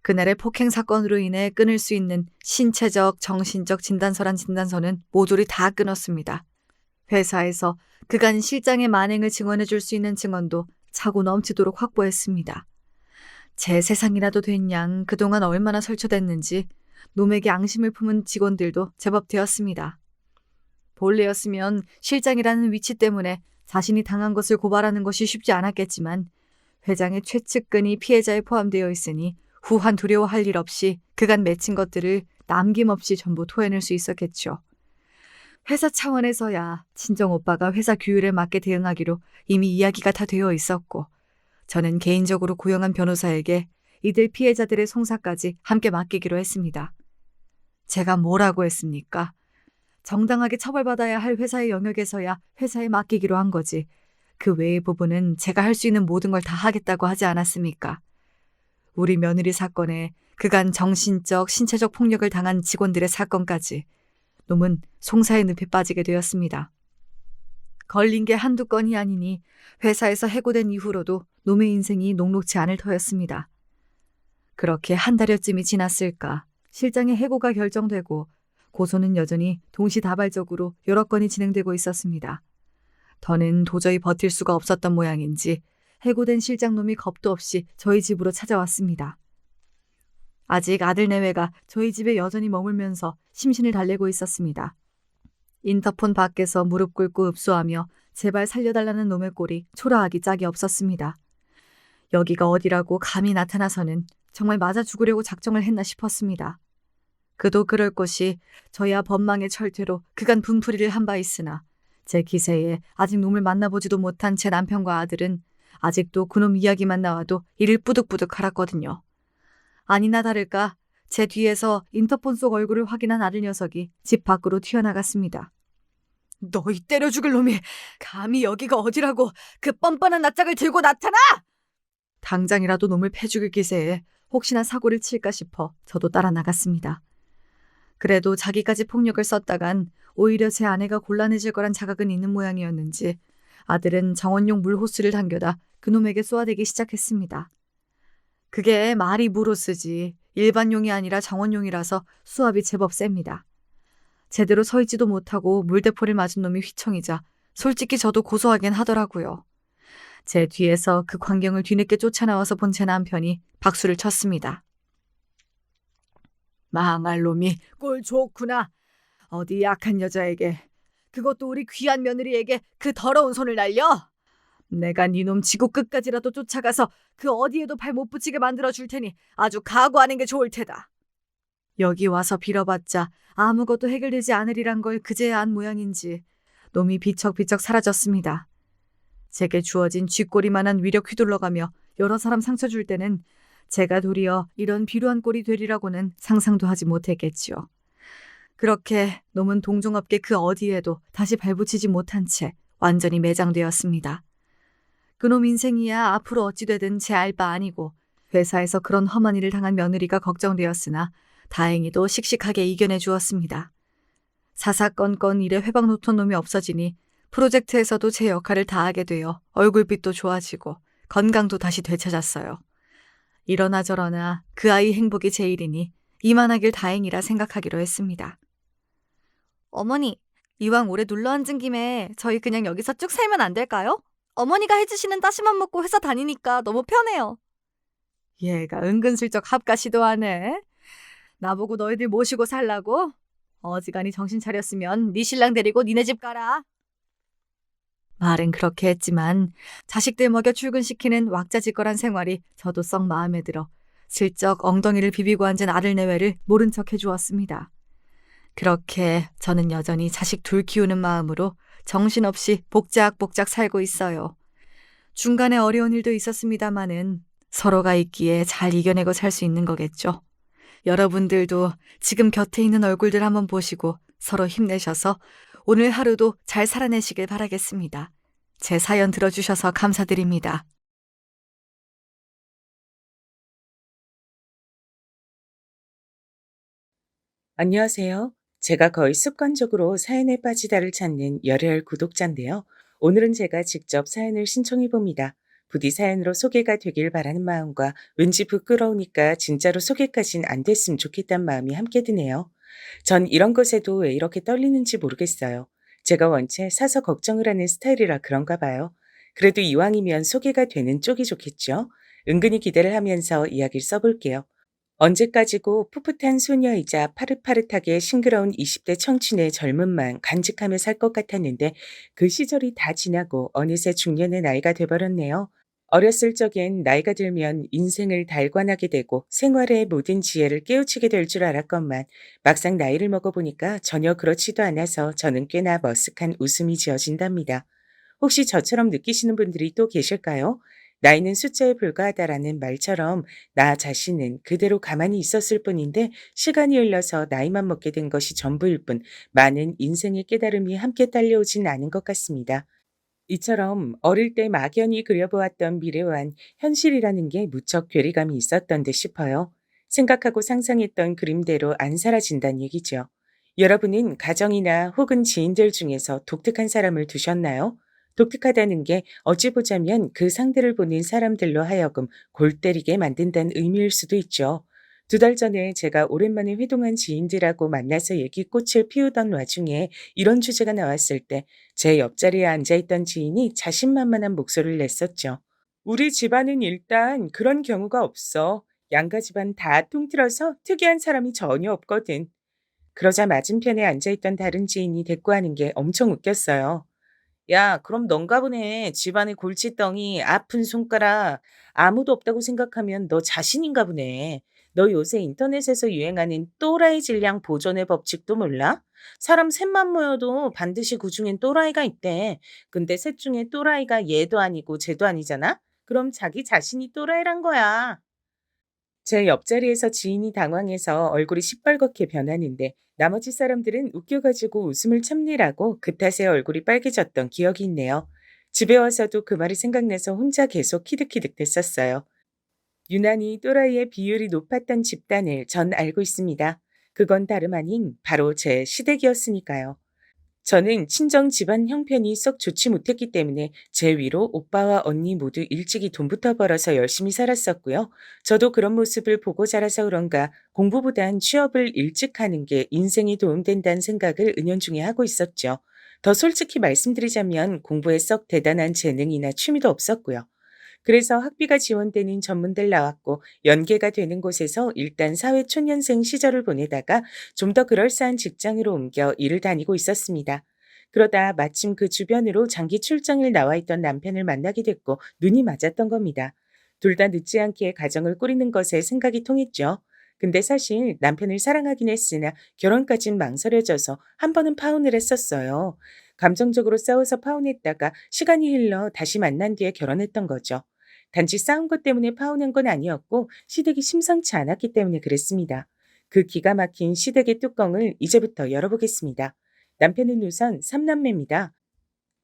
그날의 폭행 사건으로 인해 끊을 수 있는 신체적, 정신적 진단서란 진단서는 모조리 다 끊었습니다. 회사에서 그간 실장의 만행을 증언해 줄 수 있는 증언도 차고 넘치도록 확보했습니다. 제 세상이라도 된 양 그동안 얼마나 설쳐됐는지 놈에게 앙심을 품은 직원들도 제법 되었습니다. 본래였으면 실장이라는 위치 때문에 자신이 당한 것을 고발하는 것이 쉽지 않았겠지만 회장의 최측근이 피해자에 포함되어 있으니 후한 두려워할 일 없이 그간 맺힌 것들을 남김없이 전부 토해낼 수 있었겠죠. 회사 차원에서야 친정오빠가 회사 규율에 맞게 대응하기로 이미 이야기가 다 되어 있었고 저는 개인적으로 고용한 변호사에게 이들 피해자들의 송사까지 함께 맡기기로 했습니다. 제가 뭐라고 했습니까? 정당하게 처벌받아야 할 회사의 영역에서야 회사에 맡기기로 한 거지. 그 외의 부분은 제가 할 수 있는 모든 걸 다 하겠다고 하지 않았습니까? 우리 며느리 사건에 그간 정신적, 신체적 폭력을 당한 직원들의 사건까지 놈은 송사의 늪에 빠지게 되었습니다. 걸린 게 한두 건이 아니니 회사에서 해고된 이후로도 놈의 인생이 녹록지 않을 터였습니다. 그렇게 한 달여쯤이 지났을까 실장의 해고가 결정되고 고소는 여전히 동시다발적으로 여러 건이 진행되고 있었습니다. 더는 도저히 버틸 수가 없었던 모양인지 해고된 실장놈이 겁도 없이 저희 집으로 찾아왔습니다. 아직 아들 내외가 저희 집에 여전히 머물면서 심신을 달래고 있었습니다. 인터폰 밖에서 무릎 꿇고 읍소하며 제발 살려달라는 놈의 꼴이 초라하기 짝이 없었습니다. 여기가 어디라고 감히 나타나서는 정말 맞아 죽으려고 작정을 했나 싶었습니다. 그도 그럴 것이 저야 법망의 철퇴로 그간 분풀이를 한 바 있으나 제 기세에 아직 놈을 만나보지도 못한 제 남편과 아들은 아직도 그놈 이야기만 나와도 이를 뿌득뿌득 갈았거든요. 아니나 다를까 제 뒤에서 인터폰 속 얼굴을 확인한 아들 녀석이 집 밖으로 튀어나갔습니다. 너희 때려 죽을 놈이 감히 여기가 어디라고 그 뻔뻔한 낯짝을 들고 나타나! 당장이라도 놈을 패 죽일 기세에 혹시나 사고를 칠까 싶어 저도 따라 나갔습니다. 그래도 자기까지 폭력을 썼다간 오히려 제 아내가 곤란해질 거란 자각은 있는 모양이었는지 아들은 정원용 물호스를 당겨다 그놈에게 쏘아대기 시작했습니다. 그게 말이 무로스지 일반용이 아니라 정원용이라서 수압이 제법 셉니다. 제대로 서 있지도 못하고 물대포를 맞은 놈이 휘청이자 솔직히 저도 고소하긴 하더라고요. 제 뒤에서 그 광경을 뒤늦게 쫓아나와서 본 제 남편이 박수를 쳤습니다. 망할 놈이 꼴 좋구나. 어디 약한 여자에게, 그것도 우리 귀한 며느리에게 그 더러운 손을 날려? 내가 니놈 지구 끝까지라도 쫓아가서 그 어디에도 발 못 붙이게 만들어 줄 테니 아주 각오하는 게 좋을 테다. 여기 와서 빌어봤자 아무것도 해결되지 않으리란 걸 그제야 안 모양인지 놈이 비척비척 사라졌습니다. 제게 주어진 쥐꼬리만한 위력 휘둘러가며 여러 사람 상처 줄 때는 제가 도리어 이런 비루한 꼴이 되리라고는 상상도 하지 못했겠지요. 그렇게 놈은 동종업계 그 어디에도 다시 발붙이지 못한 채 완전히 매장되었습니다. 그놈 인생이야 앞으로 어찌 되든 제 알 바 아니고 회사에서 그런 험한 일을 당한 며느리가 걱정되었으나 다행히도 씩씩하게 이겨내 주었습니다. 사사건건 일에 회방 놓던 놈이 없어지니 프로젝트에서도 제 역할을 다하게 되어 얼굴빛도 좋아지고 건강도 다시 되찾았어요. 이러나 저러나 그 아이 행복이 제일이니 이만하길 다행이라 생각하기로 했습니다. 어머니, 이왕 오래 눌러 앉은 김에 저희 그냥 여기서 쭉 살면 안 될까요? 어머니가 해주시는 따시만 먹고 회사 다니니까 너무 편해요. 얘가 은근슬쩍 합가 시도하네. 나보고 너희들 모시고 살라고? 어지간히 정신 차렸으면 네 신랑 데리고 니네 집 가라. 말은 그렇게 했지만 자식들 먹여 출근시키는 왁자지껄한 생활이 저도 썩 마음에 들어 슬쩍 엉덩이를 비비고 앉은 아들 내외를 모른 척 해주었습니다. 그렇게 저는 여전히 자식 둘 키우는 마음으로 정신없이 복작복작 살고 있어요. 중간에 어려운 일도 있었습니다마는 서로가 있기에 잘 이겨내고 살 수 있는 거겠죠. 여러분들도 지금 곁에 있는 얼굴들 한번 보시고 서로 힘내셔서 오늘 하루도 잘 살아내시길 바라겠습니다. 제 사연 들어주셔서 감사드립니다. 안녕하세요. 제가 거의 습관적으로 사연에 빠지다를 찾는 열혈 구독자인데요. 오늘은 제가 직접 사연을 신청해 봅니다. 부디 사연으로 소개가 되길 바라는 마음과 왠지 부끄러우니까 진짜로 소개까진 안 됐으면 좋겠다는 마음이 함께 드네요. 전 이런 것에도 왜 이렇게 떨리는지 모르겠어요. 제가 원체 사서 걱정을 하는 스타일이라 그런가 봐요. 그래도 이왕이면 소개가 되는 쪽이 좋겠죠. 은근히 기대를 하면서 이야기를 써볼게요. 언제까지고 풋풋한 소녀이자 파릇파릇하게 싱그러운 20대 청춘의 젊음만 간직하며 살 것 같았는데 그 시절이 다 지나고 어느새 중년의 나이가 돼버렸네요. 어렸을 적엔 나이가 들면 인생을 달관하게 되고 생활의 모든 지혜를 깨우치게 될 줄 알았건만 막상 나이를 먹어보니까 전혀 그렇지도 않아서 저는 꽤나 머쓱한 웃음이 지어진답니다. 혹시 저처럼 느끼시는 분들이 또 계실까요? 나이는 숫자에 불과하다라는 말처럼 나 자신은 그대로 가만히 있었을 뿐인데 시간이 흘러서 나이만 먹게 된 것이 전부일 뿐 많은 인생의 깨달음이 함께 딸려오진 않은 것 같습니다. 이처럼 어릴 때 막연히 그려보았던 미래와는 현실이라는 게 무척 괴리감이 있었던 듯 싶어요. 생각하고 상상했던 그림대로 안 사라진다는 얘기죠. 여러분은 가정이나 혹은 지인들 중에서 독특한 사람을 두셨나요? 독특하다는 게 어찌 보자면 그 상대를 보는 사람들로 하여금 골 때리게 만든다는 의미일 수도 있죠. 2달 전에 제가 오랜만에 회동한 지인들하고 만나서 얘기꽃을 피우던 와중에 이런 주제가 나왔을 때 제 옆자리에 앉아있던 지인이 자신만만한 목소리를 냈었죠. 우리 집안은 일단 그런 경우가 없어. 양가 집안 다 통틀어서 특이한 사람이 전혀 없거든. 그러자 맞은편에 앉아있던 다른 지인이 대꾸하는 게 엄청 웃겼어요. 야, 그럼 넌가 보네. 집안의 골칫덩이, 아픈 손가락, 아무도 없다고 생각하면 너 자신인가 보네. 너 요새 인터넷에서 유행하는 또라이 질량 보존의 법칙도 몰라? 사람 셋만 모여도 반드시 그중엔 또라이가 있대. 근데 셋 중에 또라이가 얘도 아니고 쟤도 아니잖아? 그럼 자기 자신이 또라이란 거야. 제 옆자리에서 지인이 당황해서 얼굴이 시뻘겋게 변하는데 나머지 사람들은 웃겨가지고 웃음을 참느라고 그 탓에 얼굴이 빨개졌던 기억이 있네요. 집에 와서도 그 말이 생각나서 혼자 계속 키득키득 됐었어요. 유난히 또라이의 비율이 높았던 집단을 전 알고 있습니다. 그건 다름 아닌 바로 제 시댁이었으니까요. 저는 친정 집안 형편이 썩 좋지 못했기 때문에 제 위로 오빠와 언니 모두 일찍이 돈부터 벌어서 열심히 살았었고요. 저도 그런 모습을 보고 자라서 그런가 공부보단 취업을 일찍 하는 게 인생에 도움된다는 생각을 은연중에 하고 있었죠. 더 솔직히 말씀드리자면 공부에 썩 대단한 재능이나 취미도 없었고요. 그래서 학비가 지원되는 전문대를 나왔고 연계가 되는 곳에서 일단 사회초년생 시절을 보내다가 좀 더 그럴싸한 직장으로 옮겨 일을 다니고 있었습니다. 그러다 마침 그 주변으로 장기 출장을 나와 있던 남편을 만나게 됐고 눈이 맞았던 겁니다. 둘 다 늦지 않게 가정을 꾸리는 것에 생각이 통했죠. 근데 사실 남편을 사랑하긴 했으나 결혼까진 망설여져서 한 번은 파혼을 했었어요. 감정적으로 싸워서 파혼했다가 시간이 흘러 다시 만난 뒤에 결혼했던 거죠. 단지 싸운 것 때문에 파혼한 건 아니었고 시댁이 심상치 않았기 때문에 그랬습니다. 그 기가 막힌 시댁의 뚜껑을 이제부터 열어보겠습니다. 남편은 우선 3남매입니다.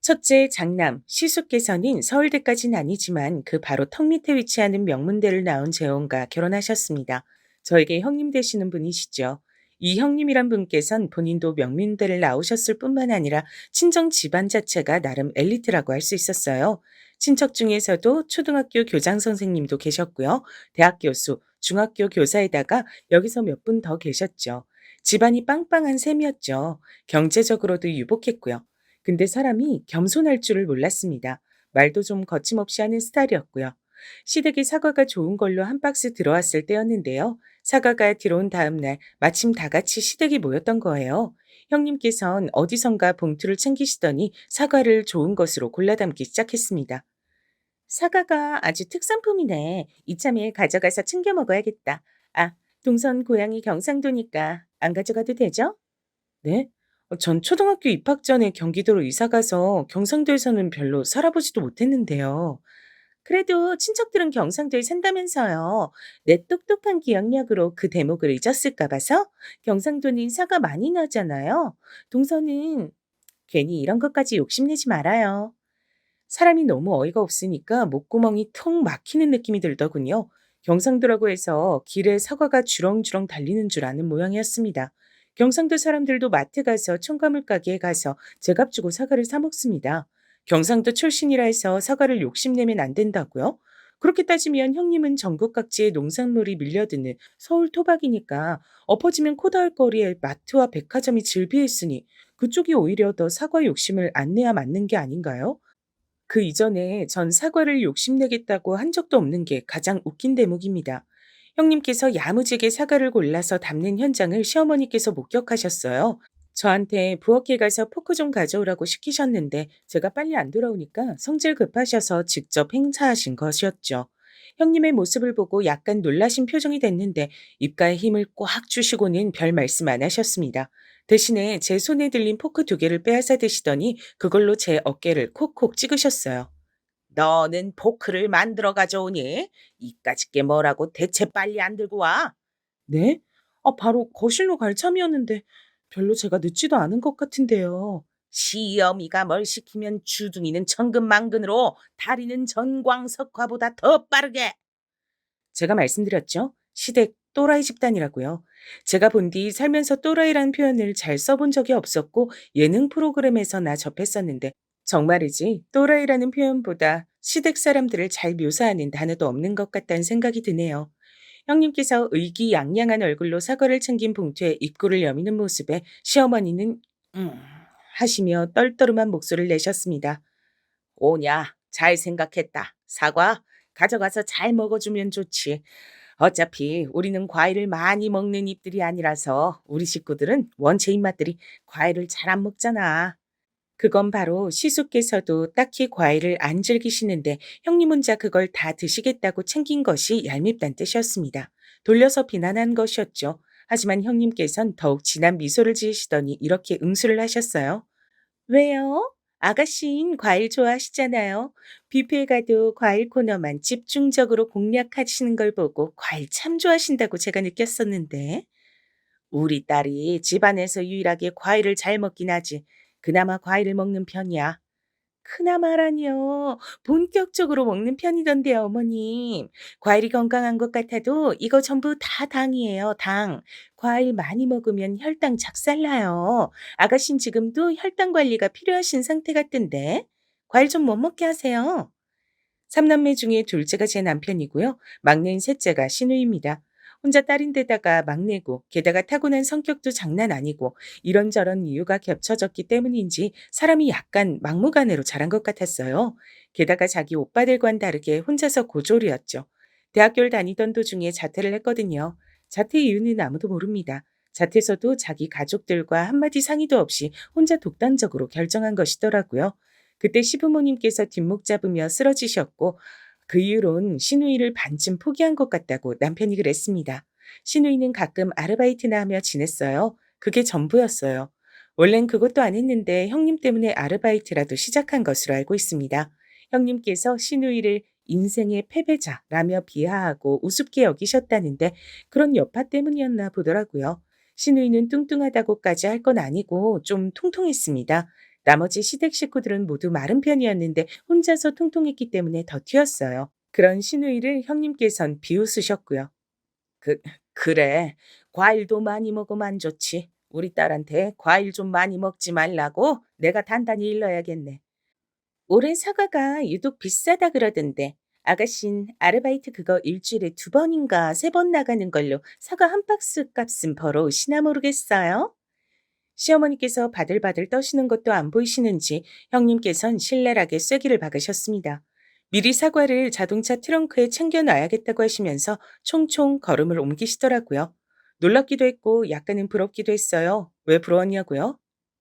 첫째 장남, 시숙께서는 서울대까지는 아니지만 그 바로 턱 밑에 위치하는 명문대를 나온 재혼과 결혼하셨습니다. 저에게 형님 되시는 분이시죠. 이 형님이란 분께선 본인도 명문대를 나오셨을 뿐만 아니라 친정 집안 자체가 나름 엘리트라고 할 수 있었어요. 친척 중에서도 초등학교 교장 선생님도 계셨고요. 대학 교수, 중학교 교사에다가 여기서 몇 분 더 계셨죠. 집안이 빵빵한 셈이었죠. 경제적으로도 유복했고요. 근데 사람이 겸손할 줄을 몰랐습니다. 말도 좀 거침없이 하는 스타일이었고요. 시댁에 사과가 좋은 걸로 한 박스 들어왔을 때였는데요. 사과가 들어온 다음 날 마침 다 같이 시댁에 모였던 거예요. 형님께선 어디선가 봉투를 챙기시더니 사과를 좋은 것으로 골라 담기 시작했습니다. 사과가 아주 특산품이네. 이참에 가져가서 챙겨 먹어야겠다. 아, 동선 고향이 경상도니까 안 가져가도 되죠? 네? 전 초등학교 입학 전에 경기도로 이사 가서 경상도에서는 별로 살아보지도 못했는데요. 그래도 친척들은 경상도에 산다면서요. 내 똑똑한 기억력으로 그 대목을 잊었을까 봐서 경상도는 사과 많이 나잖아요. 동서는 괜히 이런 것까지 욕심내지 말아요. 사람이 너무 어이가 없으니까 목구멍이 턱 막히는 느낌이 들더군요. 경상도라고 해서 길에 사과가 주렁주렁 달리는 줄 아는 모양이었습니다. 경상도 사람들도 마트 가서 첨가물 가게에 가서 제값 주고 사과를 사 먹습니다. 경상도 출신이라 해서 사과를 욕심내면 안 된다고요? 그렇게 따지면 형님은 전국 각지의 농산물이 밀려드는 서울 토박이니까 엎어지면 코다할 거리에 마트와 백화점이 즐비해 있으니 그쪽이 오히려 더 사과 욕심을 안 내야 맞는 게 아닌가요? 그 이전에 전 사과를 욕심내겠다고 한 적도 없는 게 가장 웃긴 대목입니다. 형님께서 야무지게 사과를 골라서 담는 현장을 시어머니께서 목격하셨어요. 저한테 부엌에 가서 포크 좀 가져오라고 시키셨는데 제가 빨리 안 돌아오니까 성질 급하셔서 직접 행사하신 것이었죠. 형님의 모습을 보고 약간 놀라신 표정이 됐는데 입가에 힘을 꽉 주시고는 별 말씀 안 하셨습니다. 대신에 제 손에 들린 포크 2개를 빼앗아 드시더니 그걸로 제 어깨를 콕콕 찍으셨어요. 너는 포크를 만들어 가져오니? 이까짓 게 뭐라고 대체 빨리 안 들고 와? 네? 바로 거실로 갈 참이었는데 별로 제가 늦지도 않은 것 같은데요. 시어미가 뭘 시키면 주둥이는 천근만근으로 다리는 전광석화보다 더 빠르게. 제가 말씀드렸죠. 시댁 또라이 집단이라고요. 제가 본 뒤 살면서 또라이라는 표현을 잘 써본 적이 없었고 예능 프로그램에서나 접했었는데 정말이지 또라이라는 표현보다 시댁 사람들을 잘 묘사하는 단어도 없는 것 같다는 생각이 드네요. 형님께서 의기양양한 얼굴로 사과를 챙긴 봉투에 입구를 여미는 모습에 시어머니는 하시며 떨떠름한 목소리를 내셨습니다. 오냐, 잘 생각했다. 사과 가져가서 잘 먹어주면 좋지. 어차피 우리는 과일을 많이 먹는 입들이 아니라서 우리 식구들은 원체 입맛들이 과일을 잘 안 먹잖아. 그건 바로 시숙께서도 딱히 과일을 안 즐기시는데 형님 혼자 그걸 다 드시겠다고 챙긴 것이 얄밉단 뜻이었습니다. 돌려서 비난한 것이었죠. 하지만 형님께선 더욱 진한 미소를 지으시더니 이렇게 응수를 하셨어요. 왜요? 아가씨는 과일 좋아하시잖아요. 뷔페에 가도 과일 코너만 집중적으로 공략하시는 걸 보고 과일 참 좋아하신다고 제가 느꼈었는데. 우리 딸이 집안에서 유일하게 과일을 잘 먹긴 하지. 그나마 과일을 먹는 편이야. 그나마라니요. 본격적으로 먹는 편이던데요, 어머님. 과일이 건강한 것 같아도 이거 전부 다 당이에요, 당. 과일 많이 먹으면 혈당 작살나요. 아가씨는 지금도 혈당 관리가 필요하신 상태 같던데. 과일 좀 못 먹게 하세요. 삼남매 중에 둘째가 제 남편이고요. 막내인 셋째가 시누이입니다. 혼자 딸인데다가 막내고 게다가 타고난 성격도 장난 아니고 이런저런 이유가 겹쳐졌기 때문인지 사람이 약간 막무가내로 자란 것 같았어요. 게다가 자기 오빠들과는 다르게 혼자서 고졸이었죠. 대학교를 다니던 도중에 자퇴를 했거든요. 자퇴 이유는 아무도 모릅니다. 자퇴서도 자기 가족들과 한마디 상의도 없이 혼자 독단적으로 결정한 것이더라고요. 그때 시부모님께서 뒷목 잡으며 쓰러지셨고 그 이후론 시누이를 반쯤 포기한 것 같다고 남편이 그랬습니다. 시누이는 가끔 아르바이트나 하며 지냈어요. 그게 전부였어요. 원래는 그것도 안 했는데 형님 때문에 아르바이트라도 시작한 것으로 알고 있습니다. 형님께서 시누이를 인생의 패배자라며 비하하고 우습게 여기셨다는데 그런 여파 때문이었나 보더라고요. 시누이는 뚱뚱하다고까지 할 건 아니고 좀 통통했습니다. 나머지 시댁 식구들은 모두 마른 편이었는데 혼자서 통통했기 때문에 더 튀었어요. 그런 시누이를 형님께선 비웃으셨고요. 그래. 과일도 많이 먹으면 안 좋지. 우리 딸한테 과일 좀 많이 먹지 말라고 내가 단단히 일러야겠네. 올해 사과가 유독 비싸다 그러던데. 아가씨는 아르바이트 그거 일주일에 2번인가 3번 나가는 걸로 사과 한 박스 값은 벌어오시나 모르겠어요? 시어머니께서 바들바들 떠시는 것도 안 보이시는지 형님께선 신랄하게 쐐기를 박으셨습니다. 미리 사과를 자동차 트렁크에 챙겨놔야겠다고 하시면서 총총 걸음을 옮기시더라고요. 놀랍기도 했고 약간은 부럽기도 했어요. 왜 부러웠냐고요?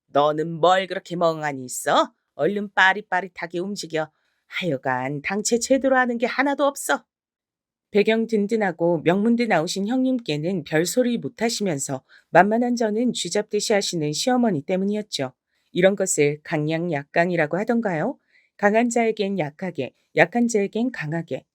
너는 뭘 그렇게 멍하니 있어? 얼른 빠릿빠릿하게 움직여. 하여간 당체 제대로 하는 게 하나도 없어. 배경 든든하고 명문대 나오신 형님께는 별소리 못하시면서 만만한 저는 쥐잡듯이 하시는 시어머니 때문이었죠. 이런 것을 강약약강이라고 하던가요? 강한 자에겐 약하게, 약한 자에겐 강하게.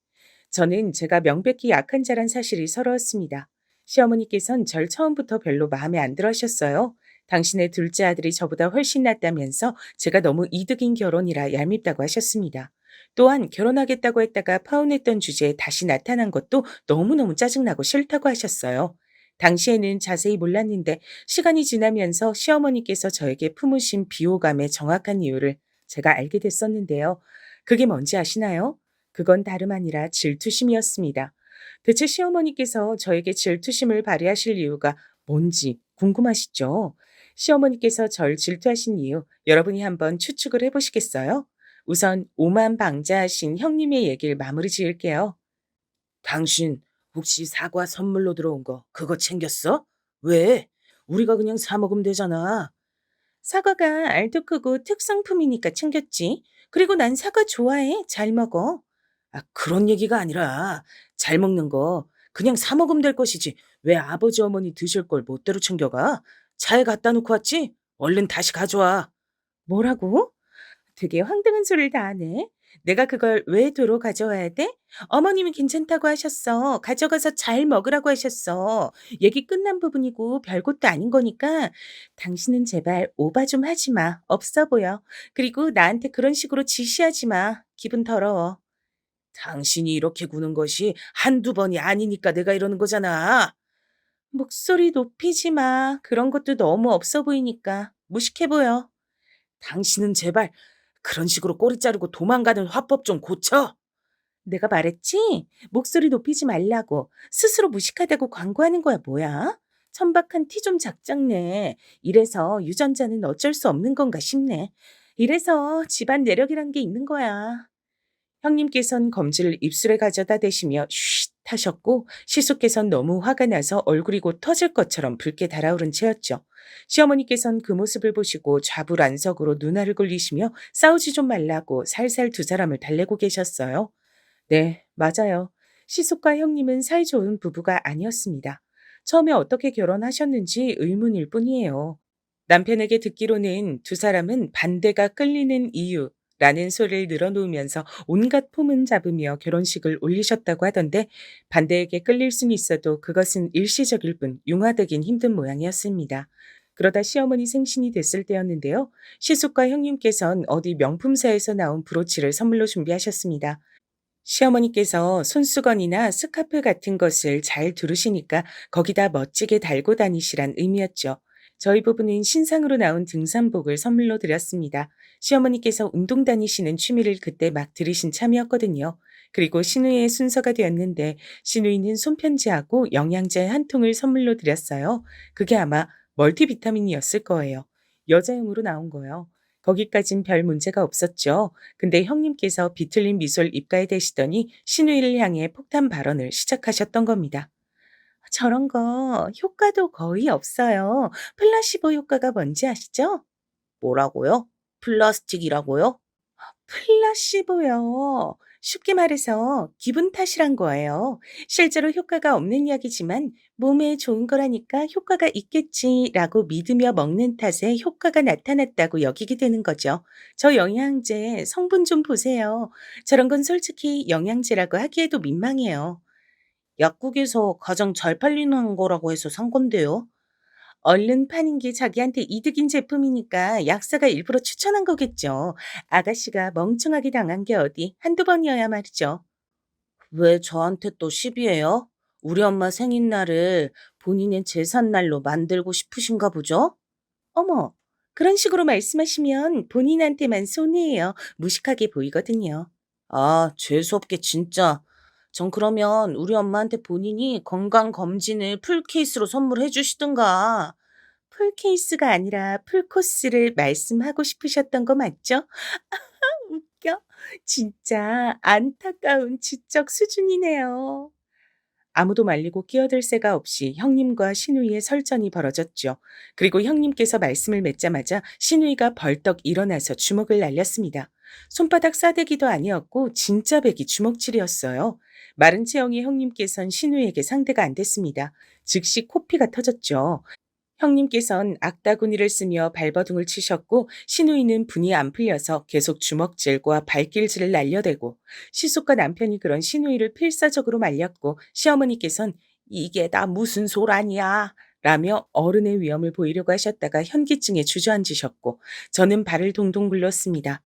저는 제가 명백히 약한 자란 사실이 서러웠습니다. 시어머니께선 절 처음부터 별로 마음에 안 들어 하셨어요. 당신의 둘째 아들이 저보다 훨씬 낫다면서 제가 너무 이득인 결혼이라 얄밉다고 하셨습니다. 또한 결혼하겠다고 했다가 파혼했던 주제에 다시 나타난 것도 너무너무 짜증나고 싫다고 하셨어요. 당시에는 자세히 몰랐는데 시간이 지나면서 시어머니께서 저에게 품으신 비호감의 정확한 이유를 제가 알게 됐었는데요. 그게 뭔지 아시나요? 그건 다름 아니라 질투심이었습니다. 대체 시어머니께서 저에게 질투심을 발휘하실 이유가 뭔지 궁금하시죠? 시어머니께서 절 질투하신 이유 여러분이 한번 추측을 해보시겠어요? 우선 오만방자하신 형님의 얘기를 마무리 지을게요. 당신 혹시 사과 선물로 들어온 거 그거 챙겼어? 왜? 우리가 그냥 사 먹으면 되잖아. 사과가 알도 크고 특성품이니까 챙겼지. 그리고 난 사과 좋아해. 잘 먹어. 아, 그런 얘기가 아니라 잘 먹는 거 그냥 사 먹으면 될 것이지. 왜 아버지 어머니 드실 걸 멋대로 챙겨가? 차에 갖다 놓고 왔지? 얼른 다시 가져와. 뭐라고? 되게 황당한 소리를 다 하네. 내가 그걸 왜 도로 가져와야 돼? 어머님이 괜찮다고 하셨어. 가져가서 잘 먹으라고 하셨어. 얘기 끝난 부분이고 별것도 아닌 거니까 당신은 제발 오바 좀 하지 마. 없어 보여. 그리고 나한테 그런 식으로 지시하지 마. 기분 더러워. 당신이 이렇게 구는 것이 한두 번이 아니니까 내가 이러는 거잖아. 목소리 높이지 마. 그런 것도 너무 없어 보이니까 무식해 보여. 당신은 제발 그런 식으로 꼬리 자르고 도망가는 화법 좀 고쳐. 내가 말했지? 목소리 높이지 말라고. 스스로 무식하다고 광고하는 거야 뭐야? 천박한 티 좀 작작내. 이래서 유전자는 어쩔 수 없는 건가 싶네. 이래서 집안 내력이란 게 있는 거야. 형님께선 검지를 입술에 가져다 대시며 쉿 타셨고 시숙께선 너무 화가 나서 얼굴이 곧 터질 것처럼 붉게 달아오른 채였죠. 시어머니께선 그 모습을 보시고 좌불안석으로 눈알을 굴리시며 싸우지 좀 말라고 살살 두 사람을 달래고 계셨어요. 네, 맞아요. 시숙과 형님은 사이좋은 부부가 아니었습니다. 처음에 어떻게 결혼하셨는지 의문일 뿐이에요. 남편에게 듣기로는 두 사람은 반대가 끌리는 이유라는 소리를 늘어놓으면서 온갖 폼은 잡으며 결혼식을 올리셨다고 하던데 반대에게 끌릴 수는 있어도 그것은 일시적일 뿐 융화되긴 힘든 모양이었습니다. 그러다 시어머니 생신이 됐을 때였는데요. 시숙과 형님께선 어디 명품사에서 나온 브로치를 선물로 준비하셨습니다. 시어머니께서 손수건이나 스카프 같은 것을 잘 두르시니까 거기다 멋지게 달고 다니시란 의미였죠. 저희 부부는 신상으로 나온 등산복을 선물로 드렸습니다. 시어머니께서 운동 다니시는 취미를 그때 막 들이신 참이었거든요. 그리고 시누이의 순서가 되었는데 시누이는 손편지하고 영양제 한 통을 선물로 드렸어요. 그게 아마 멀티비타민이었을 거예요. 여자용으로 나온 거요. 거기까진 별 문제가 없었죠. 근데 형님께서 비틀린 미소를 입가에 대시더니 시누이를 향해 폭탄 발언을 시작하셨던 겁니다. 저런 거 효과도 거의 없어요. 플라시보 효과가 뭔지 아시죠? 뭐라고요? 플라스틱이라고요? 플라시보요. 쉽게 말해서 기분 탓이란 거예요. 실제로 효과가 없는 약이지만 몸에 좋은 거라니까 효과가 있겠지라고 믿으며 먹는 탓에 효과가 나타났다고 여기게 되는 거죠. 저 영양제 성분 좀 보세요. 저런 건 솔직히 영양제라고 하기에도 민망해요. 약국에서 가장 잘 팔리는 거라고 해서 산 건데요. 얼른 파는 게 자기한테 이득인 제품이니까 약사가 일부러 추천한 거겠죠. 아가씨가 멍청하게 당한 게 어디 한두 번이어야 말이죠. 왜 저한테 또 시비해요? 우리 엄마 생일날을 본인의 제삿날로 만들고 싶으신가 보죠? 어머, 그런 식으로 말씀하시면 본인한테만 손해예요. 무식하게 보이거든요. 아, 재수없게 진짜. 전 그러면 우리 엄마한테 본인이 건강검진을 풀케이스로 선물해 주시든가. 풀케이스가 아니라 풀코스를 말씀하고 싶으셨던 거 맞죠? 웃겨. 진짜 안타까운 지적 수준이네요. 아무도 말리고 끼어들 새가 없이 형님과 시누이의 설전이 벌어졌죠. 그리고 형님께서 말씀을 맺자마자 시누이가 벌떡 일어나서 주먹을 날렸습니다. 손바닥 싸대기도 아니었고 진짜 배기 주먹질이었어요. 마른 체형의 형님께선 시누이에게 상대가 안 됐습니다. 즉시 코피가 터졌죠. 형님께선 악다구니를 쓰며 발버둥을 치셨고 시누이는 분이 안 풀려서 계속 주먹질과 발길질을 날려대고 시숙과 남편이 그런 시누이를 필사적으로 말렸고 시어머니께선 이게 다 무슨 소란이야 라며 어른의 위엄을 보이려고 하셨다가 현기증에 주저앉으셨고 저는 발을 동동 굴렀습니다.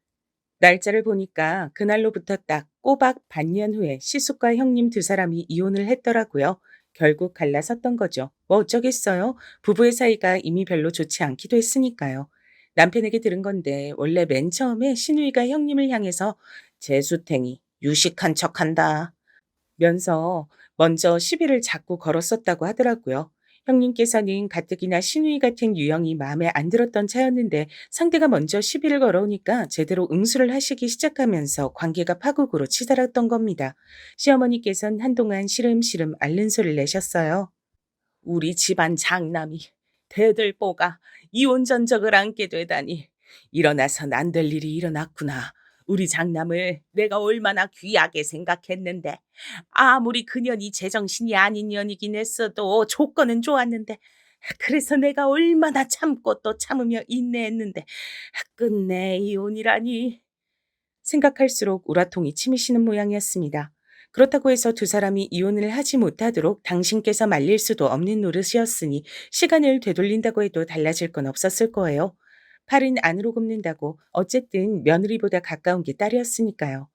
날짜를 보니까 그날로부터 딱 꼬박 반년 후에 시숙과 형님 두 사람이 이혼을 했더라고요. 결국 갈라섰던 거죠. 뭐 어쩌겠어요. 부부의 사이가 이미 별로 좋지 않기도 했으니까요. 남편에게 들은 건데 원래 맨 처음에 시누이가 형님을 향해서 재수탱이 유식한 척한다 면서 먼저 시비를 자꾸 걸었었다고 하더라고요. 형님께서는 가뜩이나 시누이 같은 유형이 마음에 안 들었던 차였는데 상대가 먼저 시비를 걸어오니까 제대로 응수를 하시기 시작하면서 관계가 파국으로 치달았던 겁니다. 시어머니께선 한동안 시름시름 앓는 소리를 내셨어요. 우리 집안 장남이 대들보가 이혼 전적을 안게 되다니 일어나선 안 될 일이 일어났구나. 우리 장남을 내가 얼마나 귀하게 생각했는데 아무리 그년이 제정신이 아닌 년이긴 했어도 조건은 좋았는데 그래서 내가 얼마나 참고 또 참으며 인내했는데 끝내 이혼이라니. 생각할수록 우라통이 치미시는 모양이었습니다. 그렇다고 해서 두 사람이 이혼을 하지 못하도록 당신께서 말릴 수도 없는 노릇이었으니 시간을 되돌린다고 해도 달라질 건 없었을 거예요. 팔은 안으로 굽는다고 어쨌든 며느리보다 가까운 게 딸이었으니까요.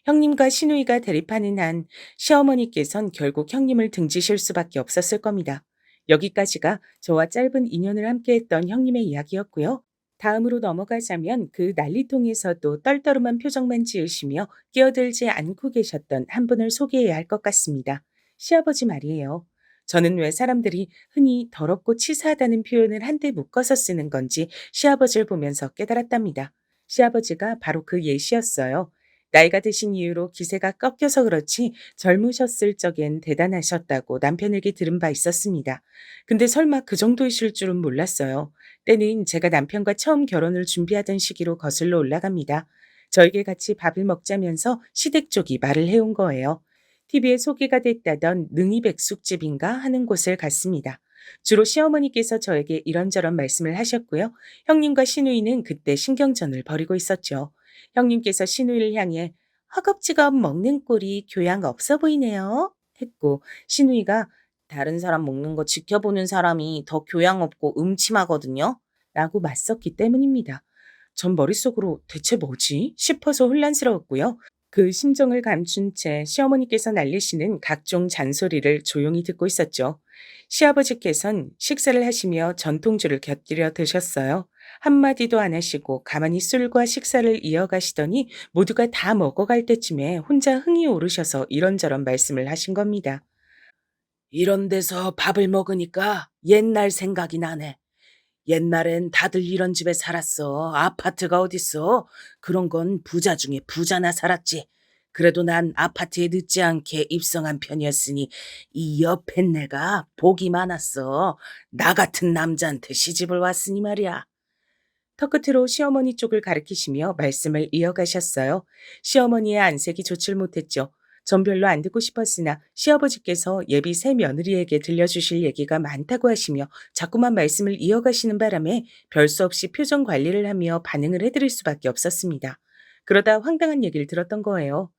형님과 시누이가 대립하는 한 시어머니께선 결국 형님을 등지실 수밖에 없었을 겁니다. 여기까지가 저와 짧은 인연을 함께했던 형님의 이야기였고요. 다음으로 넘어가자면 그 난리통에서도 떨떠름한 표정만 지으시며 끼어들지 않고 계셨던 한 분을 소개해야 할 것 같습니다. 시아버지 말이에요. 저는 왜 사람들이 흔히 더럽고 치사하다는 표현을 한데 묶어서 쓰는 건지 시아버지를 보면서 깨달았답니다. 시아버지가 바로 그 예시였어요. 나이가 드신 이유로 기세가 꺾여서 그렇지 젊으셨을 적엔 대단하셨다고 남편에게 들은 바 있었습니다. 근데 설마 그 정도이실 줄은 몰랐어요. 때는 제가 남편과 처음 결혼을 준비하던 시기로 거슬러 올라갑니다. 저에게 같이 밥을 먹자면서 시댁 쪽이 말을 해온 거예요. TV에 소개가 됐다던 능이백숙집인가 하는 곳을 갔습니다. 주로 시어머니께서 저에게 이런저런 말씀을 하셨고요. 형님과 시누이는 그때 신경전을 벌이고 있었죠. 형님께서 시누이를 향해 허겁지겁 먹는 꼴이 교양 없어 보이네요. 했고 시누이가 다른 사람 먹는 거 지켜보는 사람이 더 교양 없고 음침하거든요. 라고 맞섰기 때문입니다. 전 머릿속으로 대체 뭐지? 싶어서 혼란스러웠고요. 그 심정을 감춘 채 시어머니께서 날리시는 각종 잔소리를 조용히 듣고 있었죠. 시아버지께선 식사를 하시며 전통주를 곁들여 드셨어요. 한마디도 안 하시고 가만히 술과 식사를 이어가시더니 모두가 다 먹어갈 때쯤에 혼자 흥이 오르셔서 이런저런 말씀을 하신 겁니다. 이런 데서 밥을 먹으니까 옛날 생각이 나네. 옛날엔 다들 이런 집에 살았어. 아파트가 어딨어. 그런 건 부자 중에 부자나 살았지. 그래도 난 아파트에 늦지 않게 입성한 편이었으니 이 옆에 내가 복이 많았어. 나 같은 남자한테 시집을 왔으니 말이야. 턱끝으로 시어머니 쪽을 가리키시며 말씀을 이어가셨어요. 시어머니의 안색이 좋질 못했죠. 전 별로 안 듣고 싶었으나 시아버지께서 예비 새 며느리에게 들려주실 얘기가 많다고 하시며 자꾸만 말씀을 이어가시는 바람에 별 수 없이 표정 관리를 하며 반응을 해드릴 수밖에 없었습니다. 그러다 황당한 얘기를 들었던 거예요.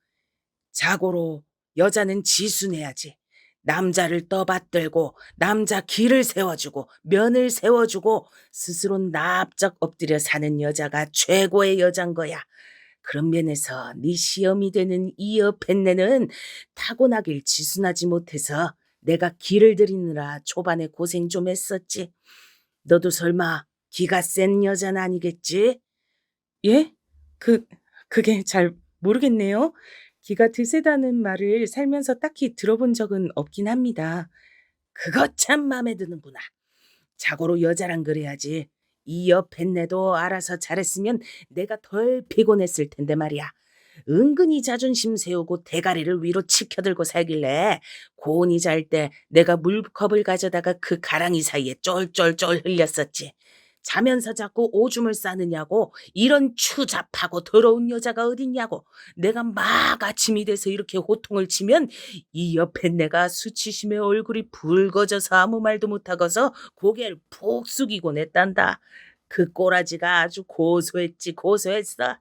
자고로 여자는 지순해야지. 남자를 떠받들고 남자 길을 세워주고 면을 세워주고 스스로 납작 엎드려 사는 여자가 최고의 여잔 거야. 그런 면에서 네 시험이 되는 이 여팬네는 타고나길 지순하지 못해서 내가 길을 들이느라 초반에 고생 좀 했었지. 너도 설마 기가 센 여자는 아니겠지? 예? 그게 잘 모르겠네요. 기가 드세다는 말을 살면서 딱히 들어본 적은 없긴 합니다. 그거 참 마음에 드는구나. 자고로 여자랑 그래야지. 이 여팬네도 알아서 잘했으면 내가 덜 피곤했을 텐데 말이야. 은근히 자존심 세우고 대가리를 위로 치켜들고 살길래 고은이 잘 때 내가 물컵을 가져다가 그 가랑이 사이에 쫄쫄쫄 흘렸었지. 자면서 자꾸 오줌을 싸느냐고 이런 추잡하고 더러운 여자가 어딨냐고 내가 막 아침이 돼서 이렇게 호통을 치면 이 옆에 내가 수치심에 얼굴이 붉어져서 아무 말도 못하고서 고개를 푹 숙이곤 했단다. 그 꼬라지가 아주 고소했지 고소했어.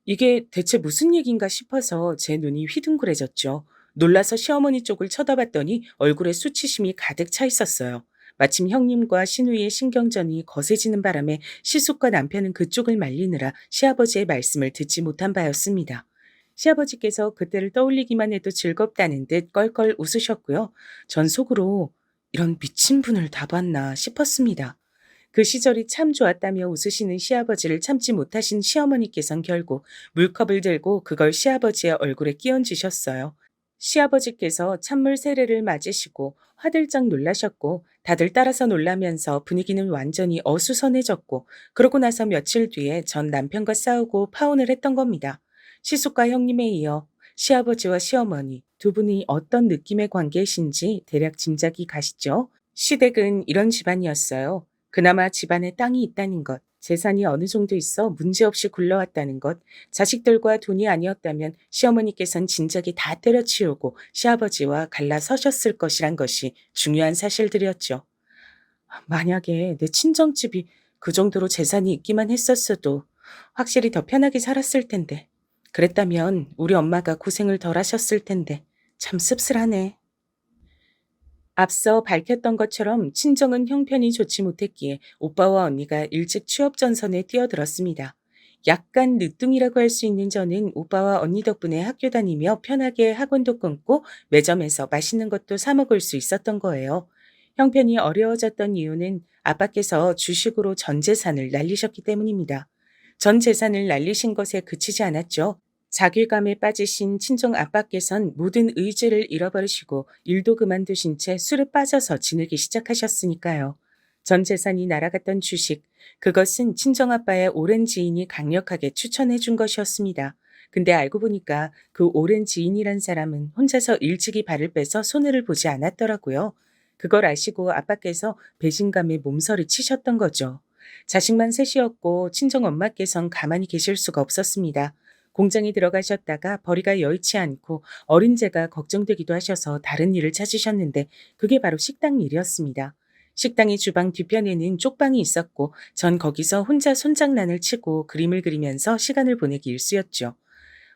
이게 대체 무슨 얘긴가 싶어서 제 눈이 휘둥그레졌죠. 놀라서 시어머니 쪽을 쳐다봤더니 얼굴에 수치심이 가득 차 있었어요. 마침 형님과 시누이의 신경전이 거세지는 바람에 시숙과 남편은 그쪽을 말리느라 시아버지의 말씀을 듣지 못한 바였습니다. 시아버지께서 그때를 떠올리기만 해도 즐겁다는 듯 껄껄 웃으셨고요. 전 속으로 이런 미친 분을 다 봤나 싶었습니다. 그 시절이 참 좋았다며 웃으시는 시아버지를 참지 못하신 시어머니께선 결국 물컵을 들고 그걸 시아버지의 얼굴에 끼얹으셨어요. 시아버지께서 찬물 세례를 맞으시고 화들짝 놀라셨고 다들 따라서 놀라면서 분위기는 완전히 어수선해졌고 그러고 나서 며칠 뒤에 전 남편과 싸우고 파혼을 했던 겁니다. 시숙과 형님에 이어 시아버지와 시어머니 두 분이 어떤 느낌의 관계이신지 대략 짐작이 가시죠? 시댁은 이런 집안이었어요. 그나마 집안에 땅이 있다는 것, 재산이 어느 정도 있어 문제없이 굴러왔다는 것, 자식들과 돈이 아니었다면 시어머니께선 진작에 다 때려치우고 시아버지와 갈라서셨을 것이란 것이 중요한 사실들이었죠. 만약에 내 친정집이 그 정도로 재산이 있기만 했었어도 확실히 더 편하게 살았을 텐데. 그랬다면 우리 엄마가 고생을 덜 하셨을 텐데. 참 씁쓸하네. 앞서 밝혔던 것처럼 친정은 형편이 좋지 못했기에 오빠와 언니가 일찍 취업 전선에 뛰어들었습니다. 약간 늦둥이라고 할 수 있는 저는 오빠와 언니 덕분에 학교 다니며 편하게 학원도 끊고 매점에서 맛있는 것도 사 먹을 수 있었던 거예요. 형편이 어려워졌던 이유는 아빠께서 주식으로 전 재산을 날리셨기 때문입니다. 전 재산을 날리신 것에 그치지 않았죠. 자괴감에 빠지신 친정 아빠께선 모든 의지를 잃어버리시고 일도 그만두신 채 술에 빠져서 지내기 시작하셨으니까요. 전 재산이 날아갔던 주식, 그것은 친정 아빠의 오랜 지인이 강력하게 추천해 준 것이었습니다. 근데 알고 보니까 그 오랜 지인이란 사람은 혼자서 일찍이 발을 빼서 손해를 보지 않았더라고요. 그걸 아시고 아빠께서 배신감에 몸서리 치셨던 거죠. 자식만 셋이었고 친정 엄마께선 가만히 계실 수가 없었습니다. 공장에 들어가셨다가 벌이가 여의치 않고 어린 제가 걱정되기도 하셔서 다른 일을 찾으셨는데 그게 바로 식당 일이었습니다. 식당의 주방 뒤편에는 쪽방이 있었고 전 거기서 혼자 손장난을 치고 그림을 그리면서 시간을 보내기 일쑤였죠.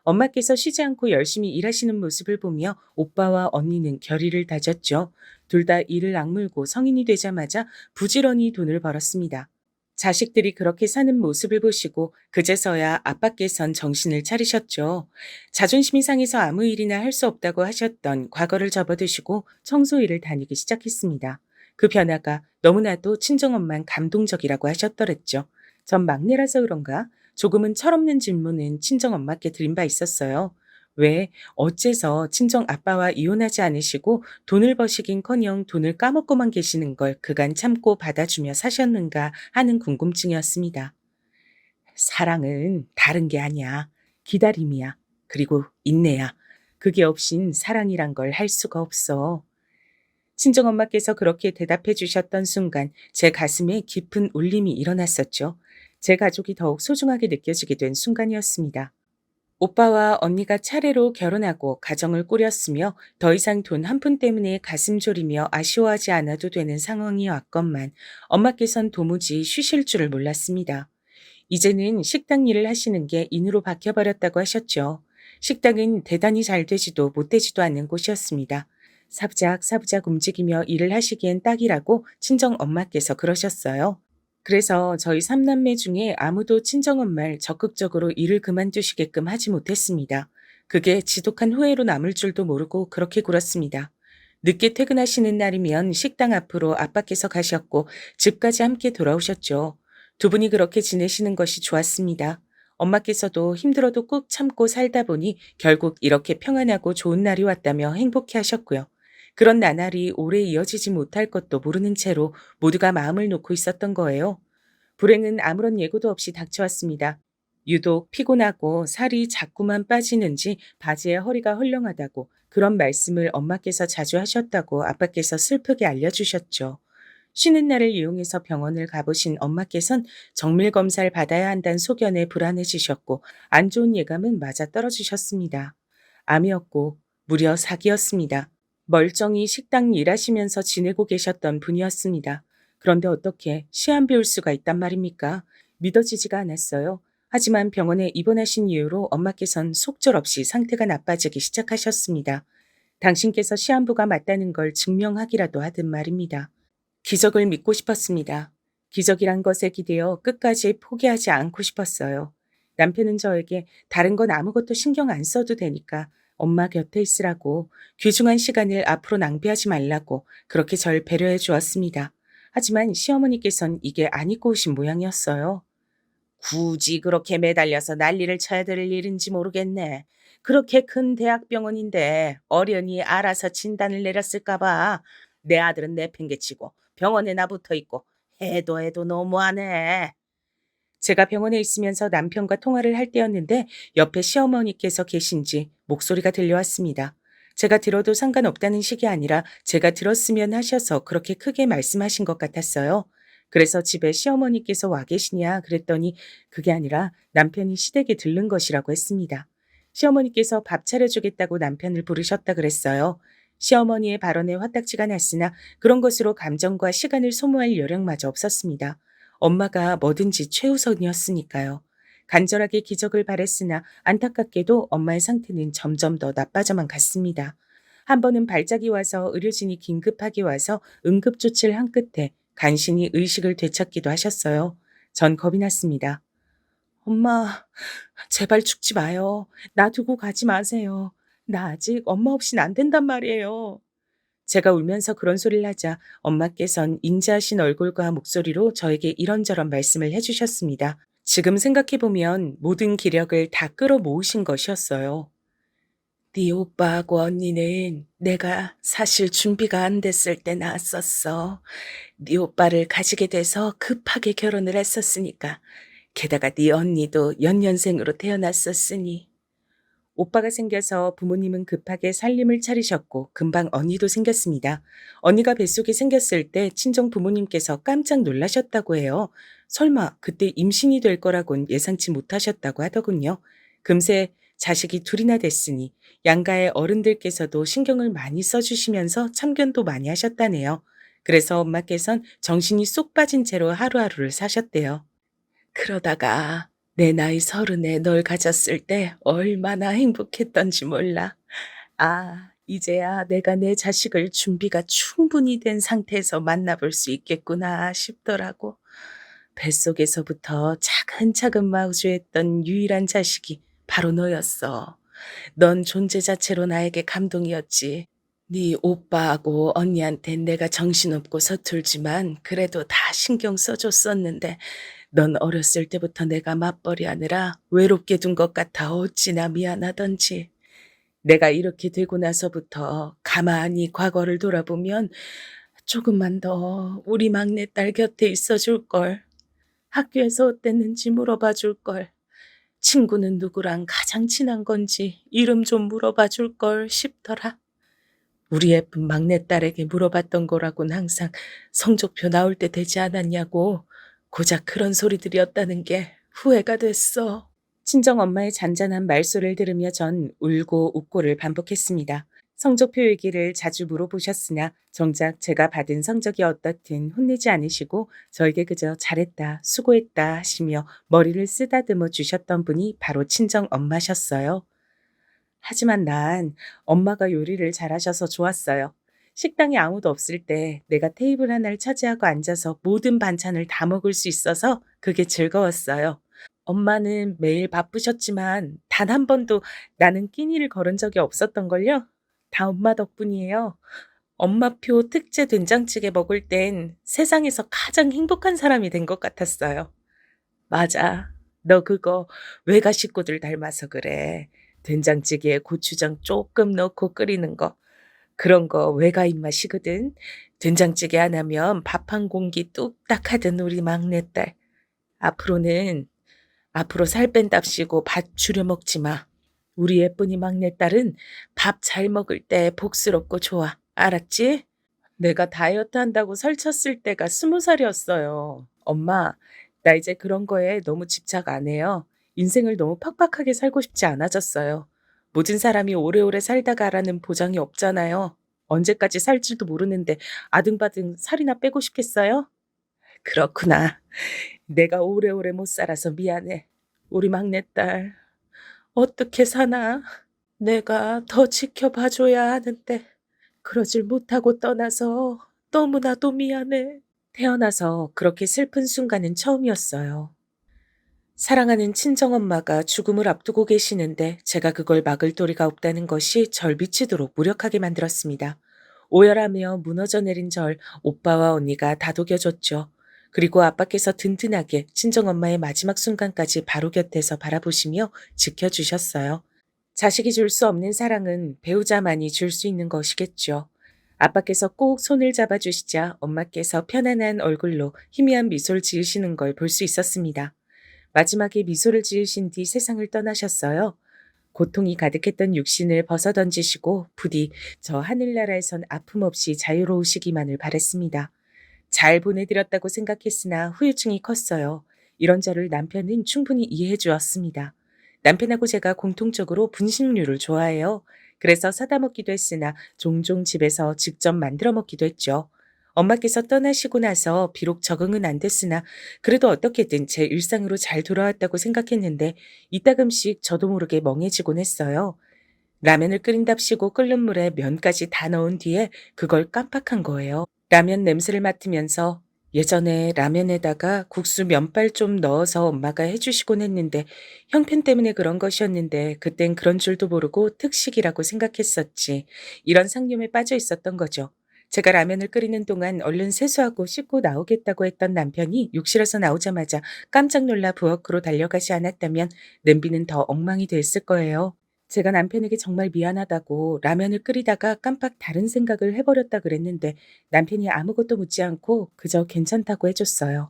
엄마께서 쉬지 않고 열심히 일하시는 모습을 보며 오빠와 언니는 결의를 다졌죠. 둘 다 일을 악물고 성인이 되자마자 부지런히 돈을 벌었습니다. 자식들이 그렇게 사는 모습을 보시고 그제서야 아빠께선 정신을 차리셨죠. 자존심이 상해서 아무 일이나 할 수 없다고 하셨던 과거를 접어두시고 청소 일을 다니기 시작했습니다. 그 변화가 너무나도 친정엄만 감동적이라고 하셨더랬죠. 전 막내라서 그런가 조금은 철없는 질문은 친정엄마께 드린 바 있었어요. 왜 어째서 친정아빠와 이혼하지 않으시고 돈을 버시긴커녕 돈을 까먹고만 계시는 걸 그간 참고 받아주며 사셨는가 하는 궁금증이었습니다. 사랑은 다른 게 아니야. 기다림이야. 그리고 인내야. 그게 없인 사랑이란 걸 할 수가 없어. 친정엄마께서 그렇게 대답해 주셨던 순간 제 가슴에 깊은 울림이 일어났었죠. 제 가족이 더욱 소중하게 느껴지게 된 순간이었습니다. 오빠와 언니가 차례로 결혼하고 가정을 꾸렸으며 더 이상 돈 한 푼 때문에 가슴 졸이며 아쉬워하지 않아도 되는 상황이 왔건만 엄마께선 도무지 쉬실 줄을 몰랐습니다. 이제는 식당 일을 하시는 게 인으로 바뀌어버렸다고 하셨죠. 식당은 대단히 잘 되지도 못 되지도 않는 곳이었습니다. 사부작 움직이며 일을 하시기엔 딱이라고 친정 엄마께서 그러셨어요. 그래서 저희 삼남매 중에 아무도 친정엄마를 적극적으로 일을 그만두시게끔 하지 못했습니다. 그게 지독한 후회로 남을 줄도 모르고 그렇게 굴었습니다. 늦게 퇴근하시는 날이면 식당 앞으로 아빠께서 가셨고 집까지 함께 돌아오셨죠. 두 분이 그렇게 지내시는 것이 좋았습니다. 엄마께서도 힘들어도 꾹 참고 살다 보니 결국 이렇게 평안하고 좋은 날이 왔다며 행복해 하셨고요. 그런 나날이 오래 이어지지 못할 것도 모르는 채로 모두가 마음을 놓고 있었던 거예요. 불행은 아무런 예고도 없이 닥쳐왔습니다. 유독 피곤하고 살이 자꾸만 빠지는지 바지에 허리가 헐렁하다고 그런 말씀을 엄마께서 자주 하셨다고 아빠께서 슬프게 알려주셨죠. 쉬는 날을 이용해서 병원을 가보신 엄마께선 정밀 검사를 받아야 한다는 소견에 불안해지셨고 안 좋은 예감은 맞아 떨어지셨습니다. 암이었고 무려 사기였습니다. 멀쩡히 식당 일하시면서 지내고 계셨던 분이었습니다. 그런데 어떻게 시한 비울 수가 있단 말입니까? 믿어지지가 않았어요. 하지만 병원에 입원하신 이후로 엄마께선 속절없이 상태가 나빠지기 시작하셨습니다. 당신께서 시한부가 맞다는 걸 증명하기라도 하든 말입니다. 기적을 믿고 싶었습니다. 기적이란 것에 기대어 끝까지 포기하지 않고 싶었어요. 남편은 저에게 다른 건 아무것도 신경 안 써도 되니까 엄마 곁에 있으라고 귀중한 시간을 앞으로 낭비하지 말라고 그렇게 절 배려해 주었습니다. 하지만 시어머니께선 이게 안 입고 오신 모양이었어요. 굳이 그렇게 매달려서 난리를 쳐야 될 일인지 모르겠네. 그렇게 큰 대학병원인데 어련히 알아서 진단을 내렸을까 봐. 내 아들은 내팽개치고 병원에나 붙어 있고 해도 너무하네. 제가 병원에 있으면서 남편과 통화를 할 때였는데 옆에 시어머니께서 계신지 목소리가 들려왔습니다. 제가 들어도 상관없다는 식이 아니라 제가 들었으면 하셔서 그렇게 크게 말씀하신 것 같았어요. 그래서 집에 시어머니께서 와 계시냐 그랬더니 그게 아니라 남편이 시댁에 들른 것이라고 했습니다. 시어머니께서 밥 차려주겠다고 남편을 부르셨다 그랬어요. 시어머니의 발언에 화딱지가 났으나 그런 것으로 감정과 시간을 소모할 여력마저 없었습니다. 엄마가 뭐든지 최우선이었으니까요. 간절하게 기적을 바랬으나 안타깝게도 엄마의 상태는 점점 더 나빠져만 갔습니다. 한 번은 발작이 와서 의료진이 긴급하게 와서 응급조치를 한 끝에 간신히 의식을 되찾기도 하셨어요. 전 겁이 났습니다. 엄마, 제발 죽지 마요. 나 두고 가지 마세요. 나 아직 엄마 없인 안 된단 말이에요. 제가 울면서 그런 소리를 하자 엄마께선 인자하신 얼굴과 목소리로 저에게 이런저런 말씀을 해주셨습니다. 지금 생각해보면 모든 기력을 다 끌어모으신 것이었어요. 네 오빠하고 언니는 내가 사실 준비가 안 됐을 때 낳았었어. 네 오빠를 가지게 돼서 급하게 결혼을 했었으니까. 게다가 네 언니도 연년생으로 태어났었으니. 오빠가 생겨서 부모님은 급하게 살림을 차리셨고 금방 언니도 생겼습니다. 언니가 뱃속에 생겼을 때 친정 부모님께서 깜짝 놀라셨다고 해요. 설마 그때 임신이 될 거라곤 예상치 못하셨다고 하더군요. 금세 자식이 둘이나 됐으니 양가의 어른들께서도 신경을 많이 써주시면서 참견도 많이 하셨다네요. 그래서 엄마께선 정신이 쏙 빠진 채로 하루하루를 사셨대요. 그러다가 내 나이 30에 널 가졌을 때 얼마나 행복했던지 몰라. 아, 이제야 내가 내 자식을 준비가 충분히 된 상태에서 만나볼 수 있겠구나 싶더라고. 뱃속에서부터 차근차근 마주했던 유일한 자식이 바로 너였어. 넌 존재 자체로 나에게 감동이었지. 네 오빠하고 언니한텐 내가 정신없고 서툴지만 그래도 다 신경 써줬었는데 넌 어렸을 때부터 내가 맞벌이 하느라 외롭게 둔 것 같아 어찌나 미안하던지. 내가 이렇게 되고 나서부터 가만히 과거를 돌아보면 조금만 더 우리 막내딸 곁에 있어줄 걸. 학교에서 어땠는지 물어봐 줄 걸. 친구는 누구랑 가장 친한 건지 이름 좀 물어봐 줄 걸 싶더라. 우리 예쁜 막내딸에게 물어봤던 거라곤 항상 성적표 나올 때 되지 않았냐고. 고작 그런 소리들이었다는 게 후회가 됐어. 친정엄마의 잔잔한 말소리를 들으며 전 울고 웃고를 반복했습니다. 성적표 얘기를 자주 물어보셨으나 정작 제가 받은 성적이 어떻든 혼내지 않으시고 저에게 그저 잘했다, 수고했다 하시며 머리를 쓰다듬어 주셨던 분이 바로 친정엄마셨어요. 하지만 난 엄마가 요리를 잘하셔서 좋았어요. 식당에 아무도 없을 때 내가 테이블 하나를 차지하고 앉아서 모든 반찬을 다 먹을 수 있어서 그게 즐거웠어요. 엄마는 매일 바쁘셨지만 단 한 번도 나는 끼니를 거른 적이 없었던걸요? 다 엄마 덕분이에요. 엄마표 특제 된장찌개 먹을 땐 세상에서 가장 행복한 사람이 된 것 같았어요. 맞아. 너 그거 외가 식구들 닮아서 그래. 된장찌개에 고추장 조금 넣고 끓이는 거. 그런 거 외가 입맛이거든. 된장찌개 안 하면 밥 한 공기 뚝딱 하던 우리 막내딸. 앞으로는 앞으로 살 뺀답시고 밥 줄여 먹지 마. 우리 예쁜이 막내딸은 밥 잘 먹을 때 복스럽고 좋아. 알았지? 내가 다이어트 한다고 살쪘을 때가 20살이었어요. 엄마, 나 이제 그런 거에 너무 집착 안 해요. 인생을 너무 팍팍하게 살고 싶지 않아졌어요. 모든 사람이 오래오래 살다가라는 보장이 없잖아요. 언제까지 살지도 모르는데 아등바등 살이나 빼고 싶겠어요? 그렇구나. 내가 오래오래 못 살아서 미안해. 우리 막내딸, 어떻게 사나? 내가 더 지켜봐줘야 하는데, 그러질 못하고 떠나서 너무나도 미안해. 태어나서 그렇게 슬픈 순간은 처음이었어요. 사랑하는 친정엄마가 죽음을 앞두고 계시는데 제가 그걸 막을 도리가 없다는 것이 절 미치도록 무력하게 만들었습니다. 오열하며 무너져 내린 절 오빠와 언니가 다독여줬죠. 그리고 아빠께서 든든하게 친정엄마의 마지막 순간까지 바로 곁에서 바라보시며 지켜주셨어요. 자식이 줄 수 없는 사랑은 배우자만이 줄 수 있는 것이겠죠. 아빠께서 꼭 손을 잡아주시자 엄마께서 편안한 얼굴로 희미한 미소를 지으시는 걸 볼 수 있었습니다. 마지막에 미소를 지으신 뒤 세상을 떠나셨어요. 고통이 가득했던 육신을 벗어던지시고 부디 저 하늘나라에선 아픔 없이 자유로우시기만을 바랬습니다. 잘 보내드렸다고 생각했으나 후유증이 컸어요. 이런 저를 남편은 충분히 이해해 주었습니다. 남편하고 제가 공통적으로 분식류를 좋아해요. 그래서 사다 먹기도 했으나 종종 집에서 직접 만들어 먹기도 했죠. 엄마께서 떠나시고 나서 비록 적응은 안 됐으나 그래도 어떻게든 제 일상으로 잘 돌아왔다고 생각했는데 이따금씩 저도 모르게 멍해지곤 했어요. 라면을 끓인답시고 끓는 물에 면까지 다 넣은 뒤에 그걸 깜빡한 거예요. 라면 냄새를 맡으면서 예전에 라면에다가 국수 면발 좀 넣어서 엄마가 해주시곤 했는데 형편 때문에 그런 것이었는데 그땐 그런 줄도 모르고 특식이라고 생각했었지. 이런 상념에 빠져 있었던 거죠. 제가 라면을 끓이는 동안 얼른 세수하고 씻고 나오겠다고 했던 남편이 욕실에서 나오자마자 깜짝 놀라 부엌으로 달려가지 않았다면 냄비는 더 엉망이 됐을 거예요. 제가 남편에게 정말 미안하다고 라면을 끓이다가 깜빡 다른 생각을 해버렸다 그랬는데 남편이 아무것도 묻지 않고 그저 괜찮다고 해줬어요.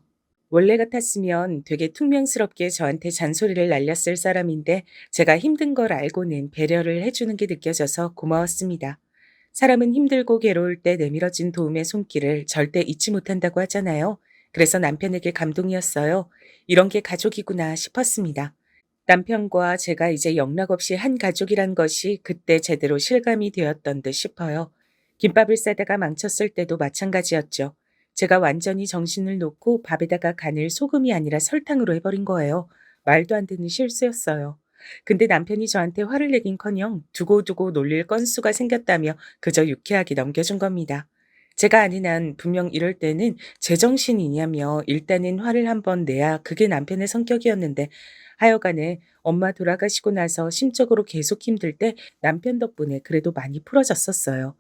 원래 같았으면 되게 퉁명스럽게 저한테 잔소리를 날렸을 사람인데 제가 힘든 걸 알고는 배려를 해주는 게 느껴져서 고마웠습니다. 사람은 힘들고 괴로울 때 내밀어진 도움의 손길을 절대 잊지 못한다고 하잖아요. 그래서 남편에게 감동이었어요. 이런 게 가족이구나 싶었습니다. 남편과 제가 이제 영락없이 한 가족이란 것이 그때 제대로 실감이 되었던 듯 싶어요. 김밥을 싸다가 망쳤을 때도 마찬가지였죠. 제가 완전히 정신을 놓고 밥에다가 간을 소금이 아니라 설탕으로 해버린 거예요. 말도 안 되는 실수였어요. 근데 남편이 저한테 화를 내긴커녕 두고두고 놀릴 건수가 생겼다며 그저 유쾌하게 넘겨준 겁니다. 제가 아는 한 분명 이럴 때는 제정신이냐며 일단은 화를 한번 내야 그게 남편의 성격이었는데 하여간에 엄마 돌아가시고 나서 심적으로 계속 힘들 때 남편 덕분에 그래도 많이 풀어졌었어요.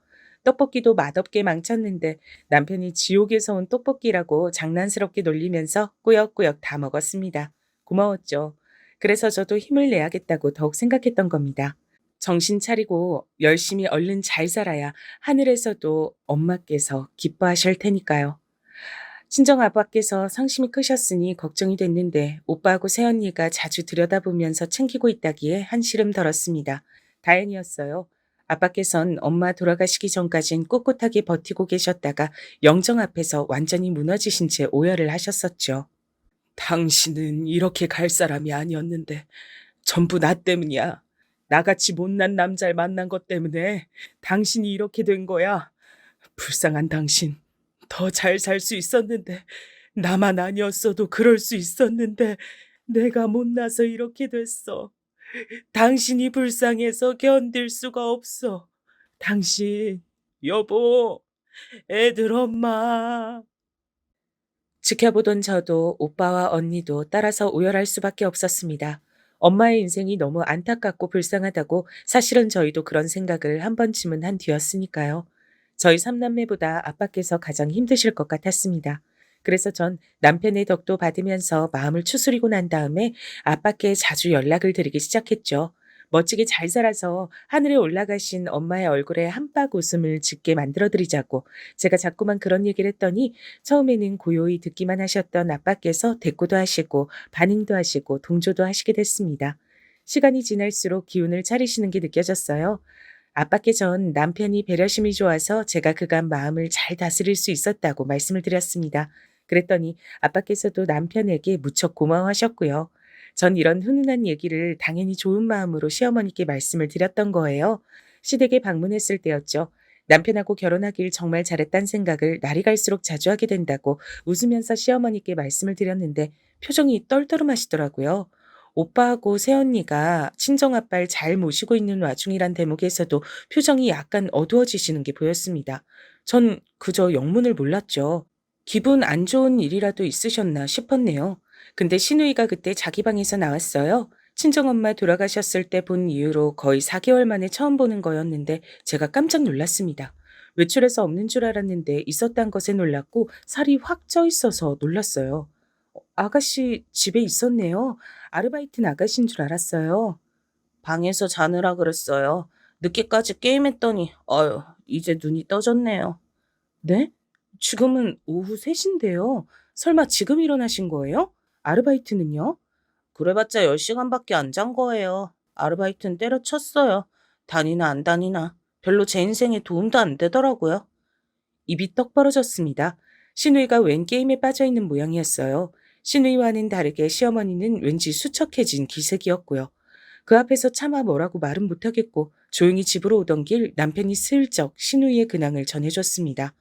떡볶이도 맛없게 망쳤는데 남편이 지옥에서 온 떡볶이라고 장난스럽게 놀리면서 꾸역꾸역 다 먹었습니다. 고마웠죠. 그래서 저도 힘을 내야겠다고 더욱 생각했던 겁니다. 정신 차리고 열심히 얼른 잘 살아야 하늘에서도 엄마께서 기뻐하실 테니까요. 친정아빠께서 상심이 크셨으니 걱정이 됐는데 오빠하고 새언니가 자주 들여다보면서 챙기고 있다기에 한시름 덜었습니다. 다행이었어요. 아빠께선 엄마 돌아가시기 전까진 꿋꿋하게 버티고 계셨다가 영정 앞에서 완전히 무너지신 채 오열을 하셨었죠. 당신은 이렇게 갈 사람이 아니었는데 전부 나 때문이야. 나같이 못난 남자를 만난 것 때문에 당신이 이렇게 된 거야. 불쌍한 당신. 더 잘 살 수 있었는데 나만 아니었어도 그럴 수 있었는데 내가 못나서 이렇게 됐어. 당신이 불쌍해서 견딜 수가 없어. 당신, 여보, 애들 엄마. 지켜보던 저도 오빠와 언니도 따라서 오열할 수밖에 없었습니다. 엄마의 인생이 너무 안타깝고 불쌍하다고 사실은 저희도 그런 생각을 한 번쯤은 한 뒤였으니까요. 저희 삼남매보다 아빠께서 가장 힘드실 것 같았습니다. 그래서 전 남편의 덕도 받으면서 마음을 추스리고 난 다음에 아빠께 자주 연락을 드리기 시작했죠. 멋지게 잘 살아서 하늘에 올라가신 엄마의 얼굴에 한박 웃음을 짓게 만들어드리자고 제가 자꾸만 그런 얘기를 했더니 처음에는 고요히 듣기만 하셨던 아빠께서 대꾸도 하시고 반응도 하시고 동조도 하시게 됐습니다. 시간이 지날수록 기운을 차리시는 게 느껴졌어요. 아빠께 전 남편이 배려심이 좋아서 제가 그간 마음을 잘 다스릴 수 있었다고 말씀을 드렸습니다. 그랬더니 아빠께서도 남편에게 무척 고마워하셨고요. 전 이런 훈훈한 얘기를 당연히 좋은 마음으로 시어머니께 말씀을 드렸던 거예요. 시댁에 방문했을 때였죠. 남편하고 결혼하길 정말 잘했다는 생각을 날이 갈수록 자주 하게 된다고 웃으면서 시어머니께 말씀을 드렸는데 표정이 떨떠름하시더라고요. 오빠하고 새언니가 친정아빠를 잘 모시고 있는 와중이란 대목에서도 표정이 약간 어두워지시는 게 보였습니다. 전 그저 영문을 몰랐죠. 기분 안 좋은 일이라도 있으셨나 싶었네요. 근데 신우이가 그때 자기 방에서 나왔어요. 친정엄마 돌아가셨을 때 본 이후로 거의 4개월 만에 처음 보는 거였는데 제가 깜짝 놀랐습니다. 외출해서 없는 줄 알았는데 있었단 것에 놀랐고 살이 확 쪄 있어서 놀랐어요. 아가씨 집에 있었네요. 아르바이트 나가신 줄 알았어요. 방에서 자느라 그랬어요. 늦게까지 게임했더니 이제 눈이 떠졌네요. 네? 지금은 오후 3시인데요. 설마 지금 일어나신 거예요? 아르바이트는요? 그래봤자 10시간밖에 안 잔 거예요. 아르바이트는 때려쳤어요. 다니나 안 다니나. 별로 제 인생에 도움도 안 되더라고요. 입이 떡 벌어졌습니다. 신우이가 웬 게임에 빠져있는 모양이었어요. 신우이와는 다르게 시어머니는 왠지 수척해진 기색이었고요. 그 앞에서 차마 뭐라고 말은 못하겠고 조용히 집으로 오던 길 남편이 슬쩍 신우이의 근황을 전해줬습니다.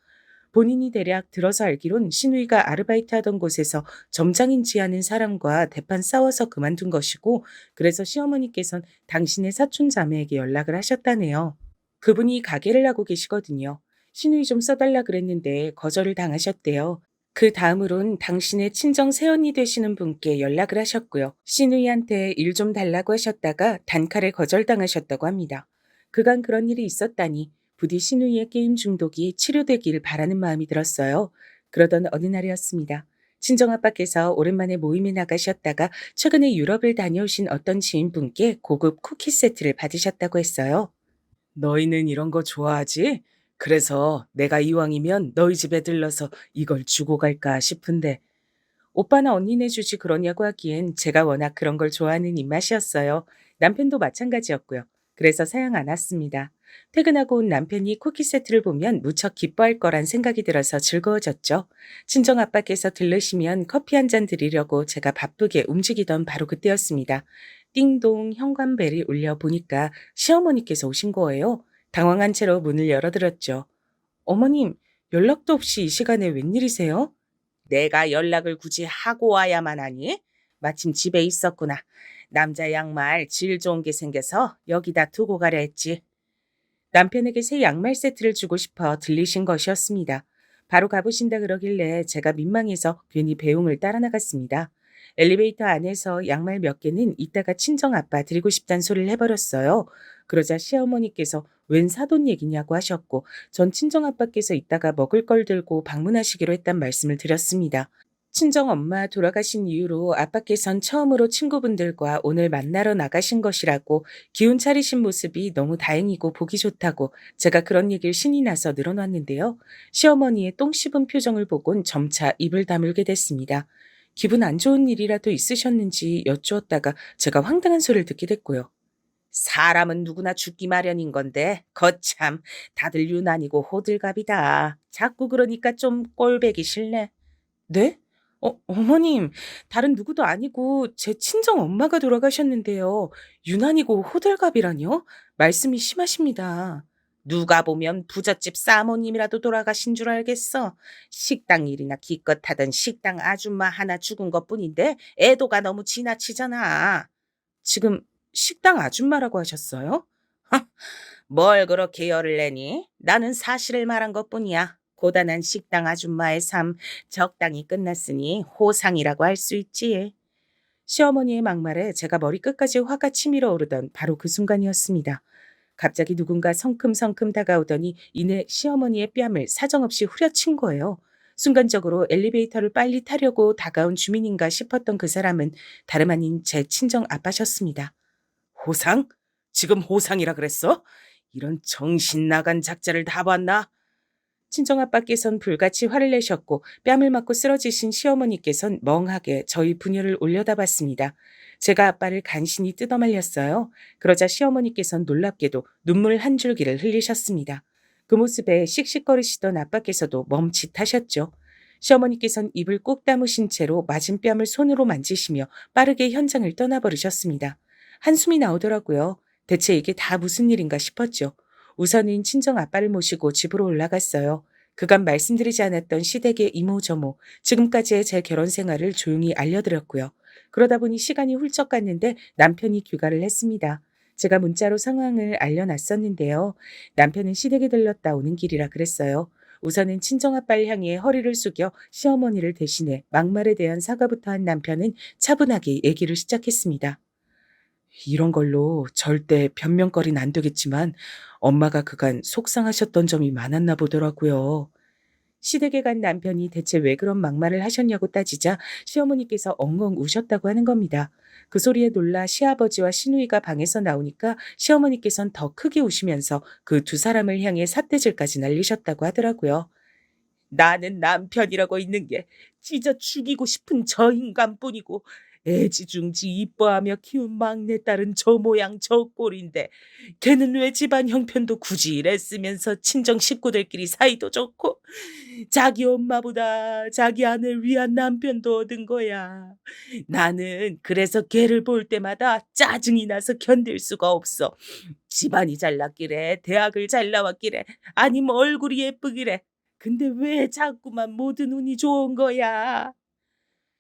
본인이 대략 들어서 알기론 신우이가 아르바이트 하던 곳에서 점장인지 하는 사람과 대판 싸워서 그만둔 것이고 그래서 시어머니께선 당신의 사촌 자매에게 연락을 하셨다네요. 그분이 가게를 하고 계시거든요. 신우이 좀 써달라 그랬는데 거절을 당하셨대요. 그 다음으론 당신의 친정 새언니 되시는 분께 연락을 하셨고요. 신우이한테 일 좀 달라고 하셨다가 단칼에 거절당하셨다고 합니다. 그간 그런 일이 있었다니 부디 신우이의 게임 중독이 치료되길 바라는 마음이 들었어요. 그러던 어느 날이었습니다. 친정아빠께서 오랜만에 모임에 나가셨다가 최근에 유럽을 다녀오신 어떤 지인분께 고급 쿠키 세트를 받으셨다고 했어요. 너희는 이런 거 좋아하지? 그래서 내가 이왕이면 너희 집에 들러서 이걸 주고 갈까 싶은데 오빠나 언니네 주지 그러냐고 하기엔 제가 워낙 그런 걸 좋아하는 입맛이었어요. 남편도 마찬가지였고요. 그래서 사양 안 왔습니다. 퇴근하고 온 남편이 쿠키 세트를 보면 무척 기뻐할 거란 생각이 들어서 즐거워졌죠. 친정 아빠께서 들르시면 커피 한 잔 드리려고 제가 바쁘게 움직이던 바로 그때였습니다. 띵동 현관벨이 울려 보니까 시어머니께서 오신 거예요. 당황한 채로 문을 열어드렸죠. 어머님, 연락도 없이 이 시간에 웬일이세요? 내가 연락을 굳이 하고 와야만 하니? 마침 집에 있었구나. 남자 양말 질 좋은 게 생겨서 여기다 두고 가려 했지. 남편에게 새 양말 세트를 주고 싶어 들리신 것이었습니다. 바로 가보신다 그러길래 제가 민망해서 괜히 배웅을 따라 나갔습니다. 엘리베이터 안에서 양말 몇 개는 이따가 친정 아빠 드리고 싶단 소리를 해버렸어요. 그러자 시어머니께서 웬 사돈 얘기냐고 하셨고 전 친정 아빠께서 이따가 먹을 걸 들고 방문하시기로 했단 말씀을 드렸습니다. 친정 엄마 돌아가신 이후로 아빠께선 처음으로 친구분들과 오늘 만나러 나가신 것이라고 기운 차리신 모습이 너무 다행이고 보기 좋다고 제가 그런 얘기를 신이 나서 늘어놨는데요. 시어머니의 똥 씹은 표정을 보곤 점차 입을 다물게 됐습니다. 기분 안 좋은 일이라도 있으셨는지 여쭈었다가 제가 황당한 소리를 듣게 됐고요. 사람은 누구나 죽기 마련인 건데 거참 다들 유난이고 호들갑이다. 자꾸 그러니까 좀 꼴배기 싫네. 네? 어머님, 다른 누구도 아니고 제 친정 엄마가 돌아가셨는데요. 유난이고 호들갑이라뇨? 말씀이 심하십니다. 누가 보면 부잣집 사모님이라도 돌아가신 줄 알겠어. 식당 일이나 기껏 하던 식당 아줌마 하나 죽은 것뿐인데 애도가 너무 지나치잖아. 지금 식당 아줌마라고 하셨어요? 뭘 그렇게 열을 내니? 나는 사실을 말한 것뿐이야. 고단한 식당 아줌마의 삶 적당히 끝났으니 호상이라고 할 수 있지. 시어머니의 막말에 제가 머리끝까지 화가 치밀어 오르던 바로 그 순간이었습니다. 갑자기 누군가 성큼성큼 다가오더니 이내 시어머니의 뺨을 사정없이 후려친 거예요. 순간적으로 엘리베이터를 빨리 타려고 다가온 주민인가 싶었던 그 사람은 다름 아닌 제 친정 아빠셨습니다. 호상? 지금 호상이라 그랬어? 이런 정신 나간 작자를 다 봤나? 친정아빠께선 불같이 화를 내셨고 뺨을 맞고 쓰러지신 시어머니께선 멍하게 저희 부녀를 올려다봤습니다. 제가 아빠를 간신히 뜯어말렸어요. 그러자 시어머니께선 놀랍게도 눈물 한 줄기를 흘리셨습니다. 그 모습에 씩씩거리시던 아빠께서도 멈칫하셨죠. 시어머니께선 입을 꾹 다무신 채로 맞은 뺨을 손으로 만지시며 빠르게 현장을 떠나버리셨습니다. 한숨이 나오더라고요. 대체 이게 다 무슨 일인가 싶었죠. 우선은 친정 아빠를 모시고 집으로 올라갔어요. 그간 말씀드리지 않았던 시댁의 이모저모, 지금까지의 제 결혼 생활을 조용히 알려드렸고요. 그러다 보니 시간이 훌쩍 갔는데 남편이 귀가를 했습니다. 제가 문자로 상황을 알려놨었는데요. 남편은 시댁에 들렀다 오는 길이라 그랬어요. 우선은 친정아빠를 향해 허리를 숙여 시어머니를 대신해 막말에 대한 사과부터 한 남편은 차분하게 얘기를 시작했습니다. 이런 걸로 절대 변명거리는 안 되겠지만 엄마가 그간 속상하셨던 점이 많았나 보더라고요. 시댁에 간 남편이 대체 왜 그런 막말을 하셨냐고 따지자 시어머니께서 엉엉 우셨다고 하는 겁니다. 그 소리에 놀라 시아버지와 시누이가 방에서 나오니까 시어머니께선 더 크게 우시면서 그 두 사람을 향해 삿대질까지 날리셨다고 하더라고요. 나는 남편이라고 있는 게 찢어 죽이고 싶은 저 인간뿐이고 애지중지 이뻐하며 키운 막내딸은 저 모양 저 꼴인데 걔는 왜 집안 형편도 굳이 이랬으면서 친정 식구들끼리 사이도 좋고 자기 엄마보다 자기 아내를 위한 남편도 얻은 거야. 나는 그래서 걔를 볼 때마다 짜증이 나서 견딜 수가 없어. 집안이 잘났기래, 대학을 잘 나왔기래, 아니면 얼굴이 예쁘기래. 근데 왜 자꾸만 모든 운이 좋은 거야?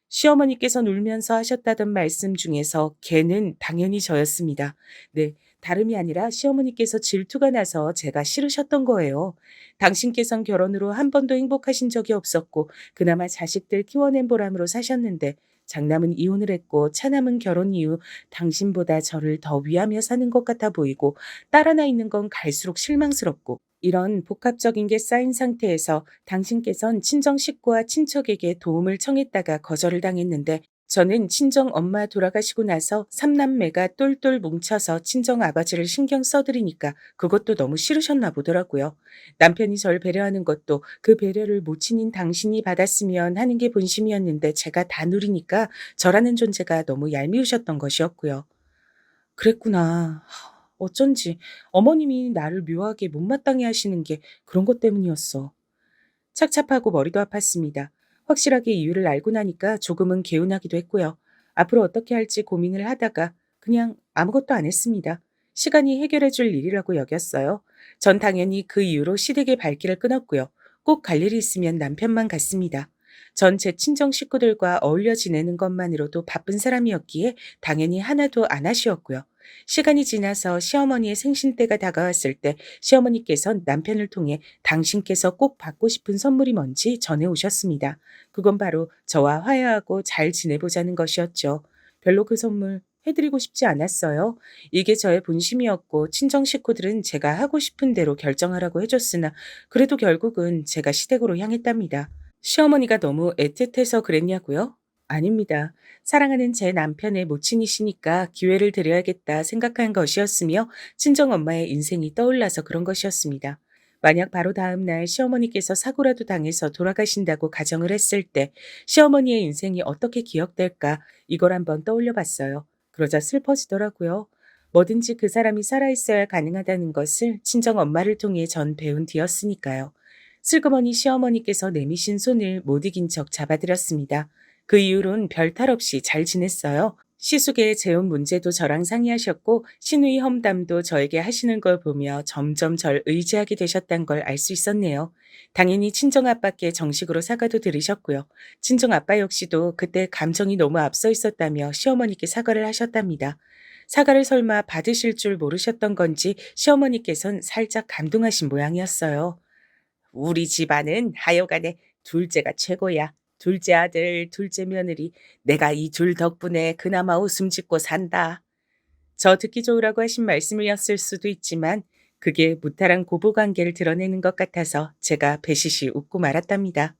시어머니께서 울면서 하셨다던 말씀 중에서 걔는 당연히 저였습니다. 네, 다름이 아니라 시어머니께서 질투가 나서 제가 싫으셨던 거예요. 당신께선 결혼으로 한 번도 행복하신 적이 없었고 그나마 자식들 키워낸 보람으로 사셨는데 장남은 이혼을 했고 차남은 결혼 이후 당신보다 저를 더 위하며 사는 것 같아 보이고 딸 하나 있는 건 갈수록 실망스럽고 이런 복합적인 게 쌓인 상태에서 당신께선 친정 식구와 친척에게 도움을 청했다가 거절을 당했는데 저는 친정 엄마 돌아가시고 나서 삼남매가 똘똘 뭉쳐서 친정 아버지를 신경 써드리니까 그것도 너무 싫으셨나 보더라고요. 남편이 절 배려하는 것도 그 배려를 모친인 당신이 받았으면 하는 게 본심이었는데 제가 다 누리니까 저라는 존재가 너무 얄미우셨던 것이었고요. 그랬구나. 어쩐지 어머님이 나를 묘하게 못마땅해 하시는 게 그런 것 때문이었어. 착잡하고 머리도 아팠습니다. 확실하게 이유를 알고 나니까 조금은 개운하기도 했고요. 앞으로 어떻게 할지 고민을 하다가 그냥 아무것도 안 했습니다. 시간이 해결해 줄 일이라고 여겼어요. 전 당연히 그 이후로 시댁의 발길을 끊었고요. 꼭 갈 일이 있으면 남편만 갔습니다. 전 제 친정 식구들과 어울려 지내는 것만으로도 바쁜 사람이었기에 당연히 하나도 안 아쉬웠고요. 시간이 지나서 시어머니의 생신 때가 다가왔을 때 시어머니께선 남편을 통해 당신께서 꼭 받고 싶은 선물이 뭔지 전해 오셨습니다. 그건 바로 저와 화해하고 잘 지내보자는 것이었죠. 별로 그 선물 해드리고 싶지 않았어요. 이게 저의 본심이었고 친정 식구들은 제가 하고 싶은 대로 결정하라고 해줬으나 그래도 결국은 제가 시댁으로 향했답니다. 시어머니가 너무 애틋해서 그랬냐고요? 아닙니다. 사랑하는 제 남편의 모친이시니까 기회를 드려야겠다 생각한 것이었으며 친정 엄마의 인생이 떠올라서 그런 것이었습니다. 만약 바로 다음 날 시어머니께서 사고라도 당해서 돌아가신다고 가정을 했을 때 시어머니의 인생이 어떻게 기억될까 이걸 한번 떠올려 봤어요. 그러자 슬퍼지더라고요. 뭐든지 그 사람이 살아있어야 가능하다는 것을 친정 엄마를 통해 전 배운 뒤였으니까요. 슬그머니 시어머니께서 내미신 손을 못 이긴 척 잡아드렸습니다. 그 이후론 별탈 없이 잘 지냈어요. 시숙의 재혼 문제도 저랑 상의하셨고 신우이 험담도 저에게 하시는 걸 보며 점점 절 의지하게 되셨단 걸 알 수 있었네요. 당연히 친정아빠께 정식으로 사과도 드리셨고요. 친정아빠 역시도 그때 감정이 너무 앞서 있었다며 시어머니께 사과를 하셨답니다. 사과를 설마 받으실 줄 모르셨던 건지 시어머니께선 살짝 감동하신 모양이었어요. 우리 집안은 하여간에 둘째가 최고야. 둘째 아들, 둘째 며느리, 내가 이 둘 덕분에 그나마 웃음 짓고 산다. 저 듣기 좋으라고 하신 말씀이었을 수도 있지만 그게 무탈한 고부관계를 드러내는 것 같아서 제가 배시시 웃고 말았답니다.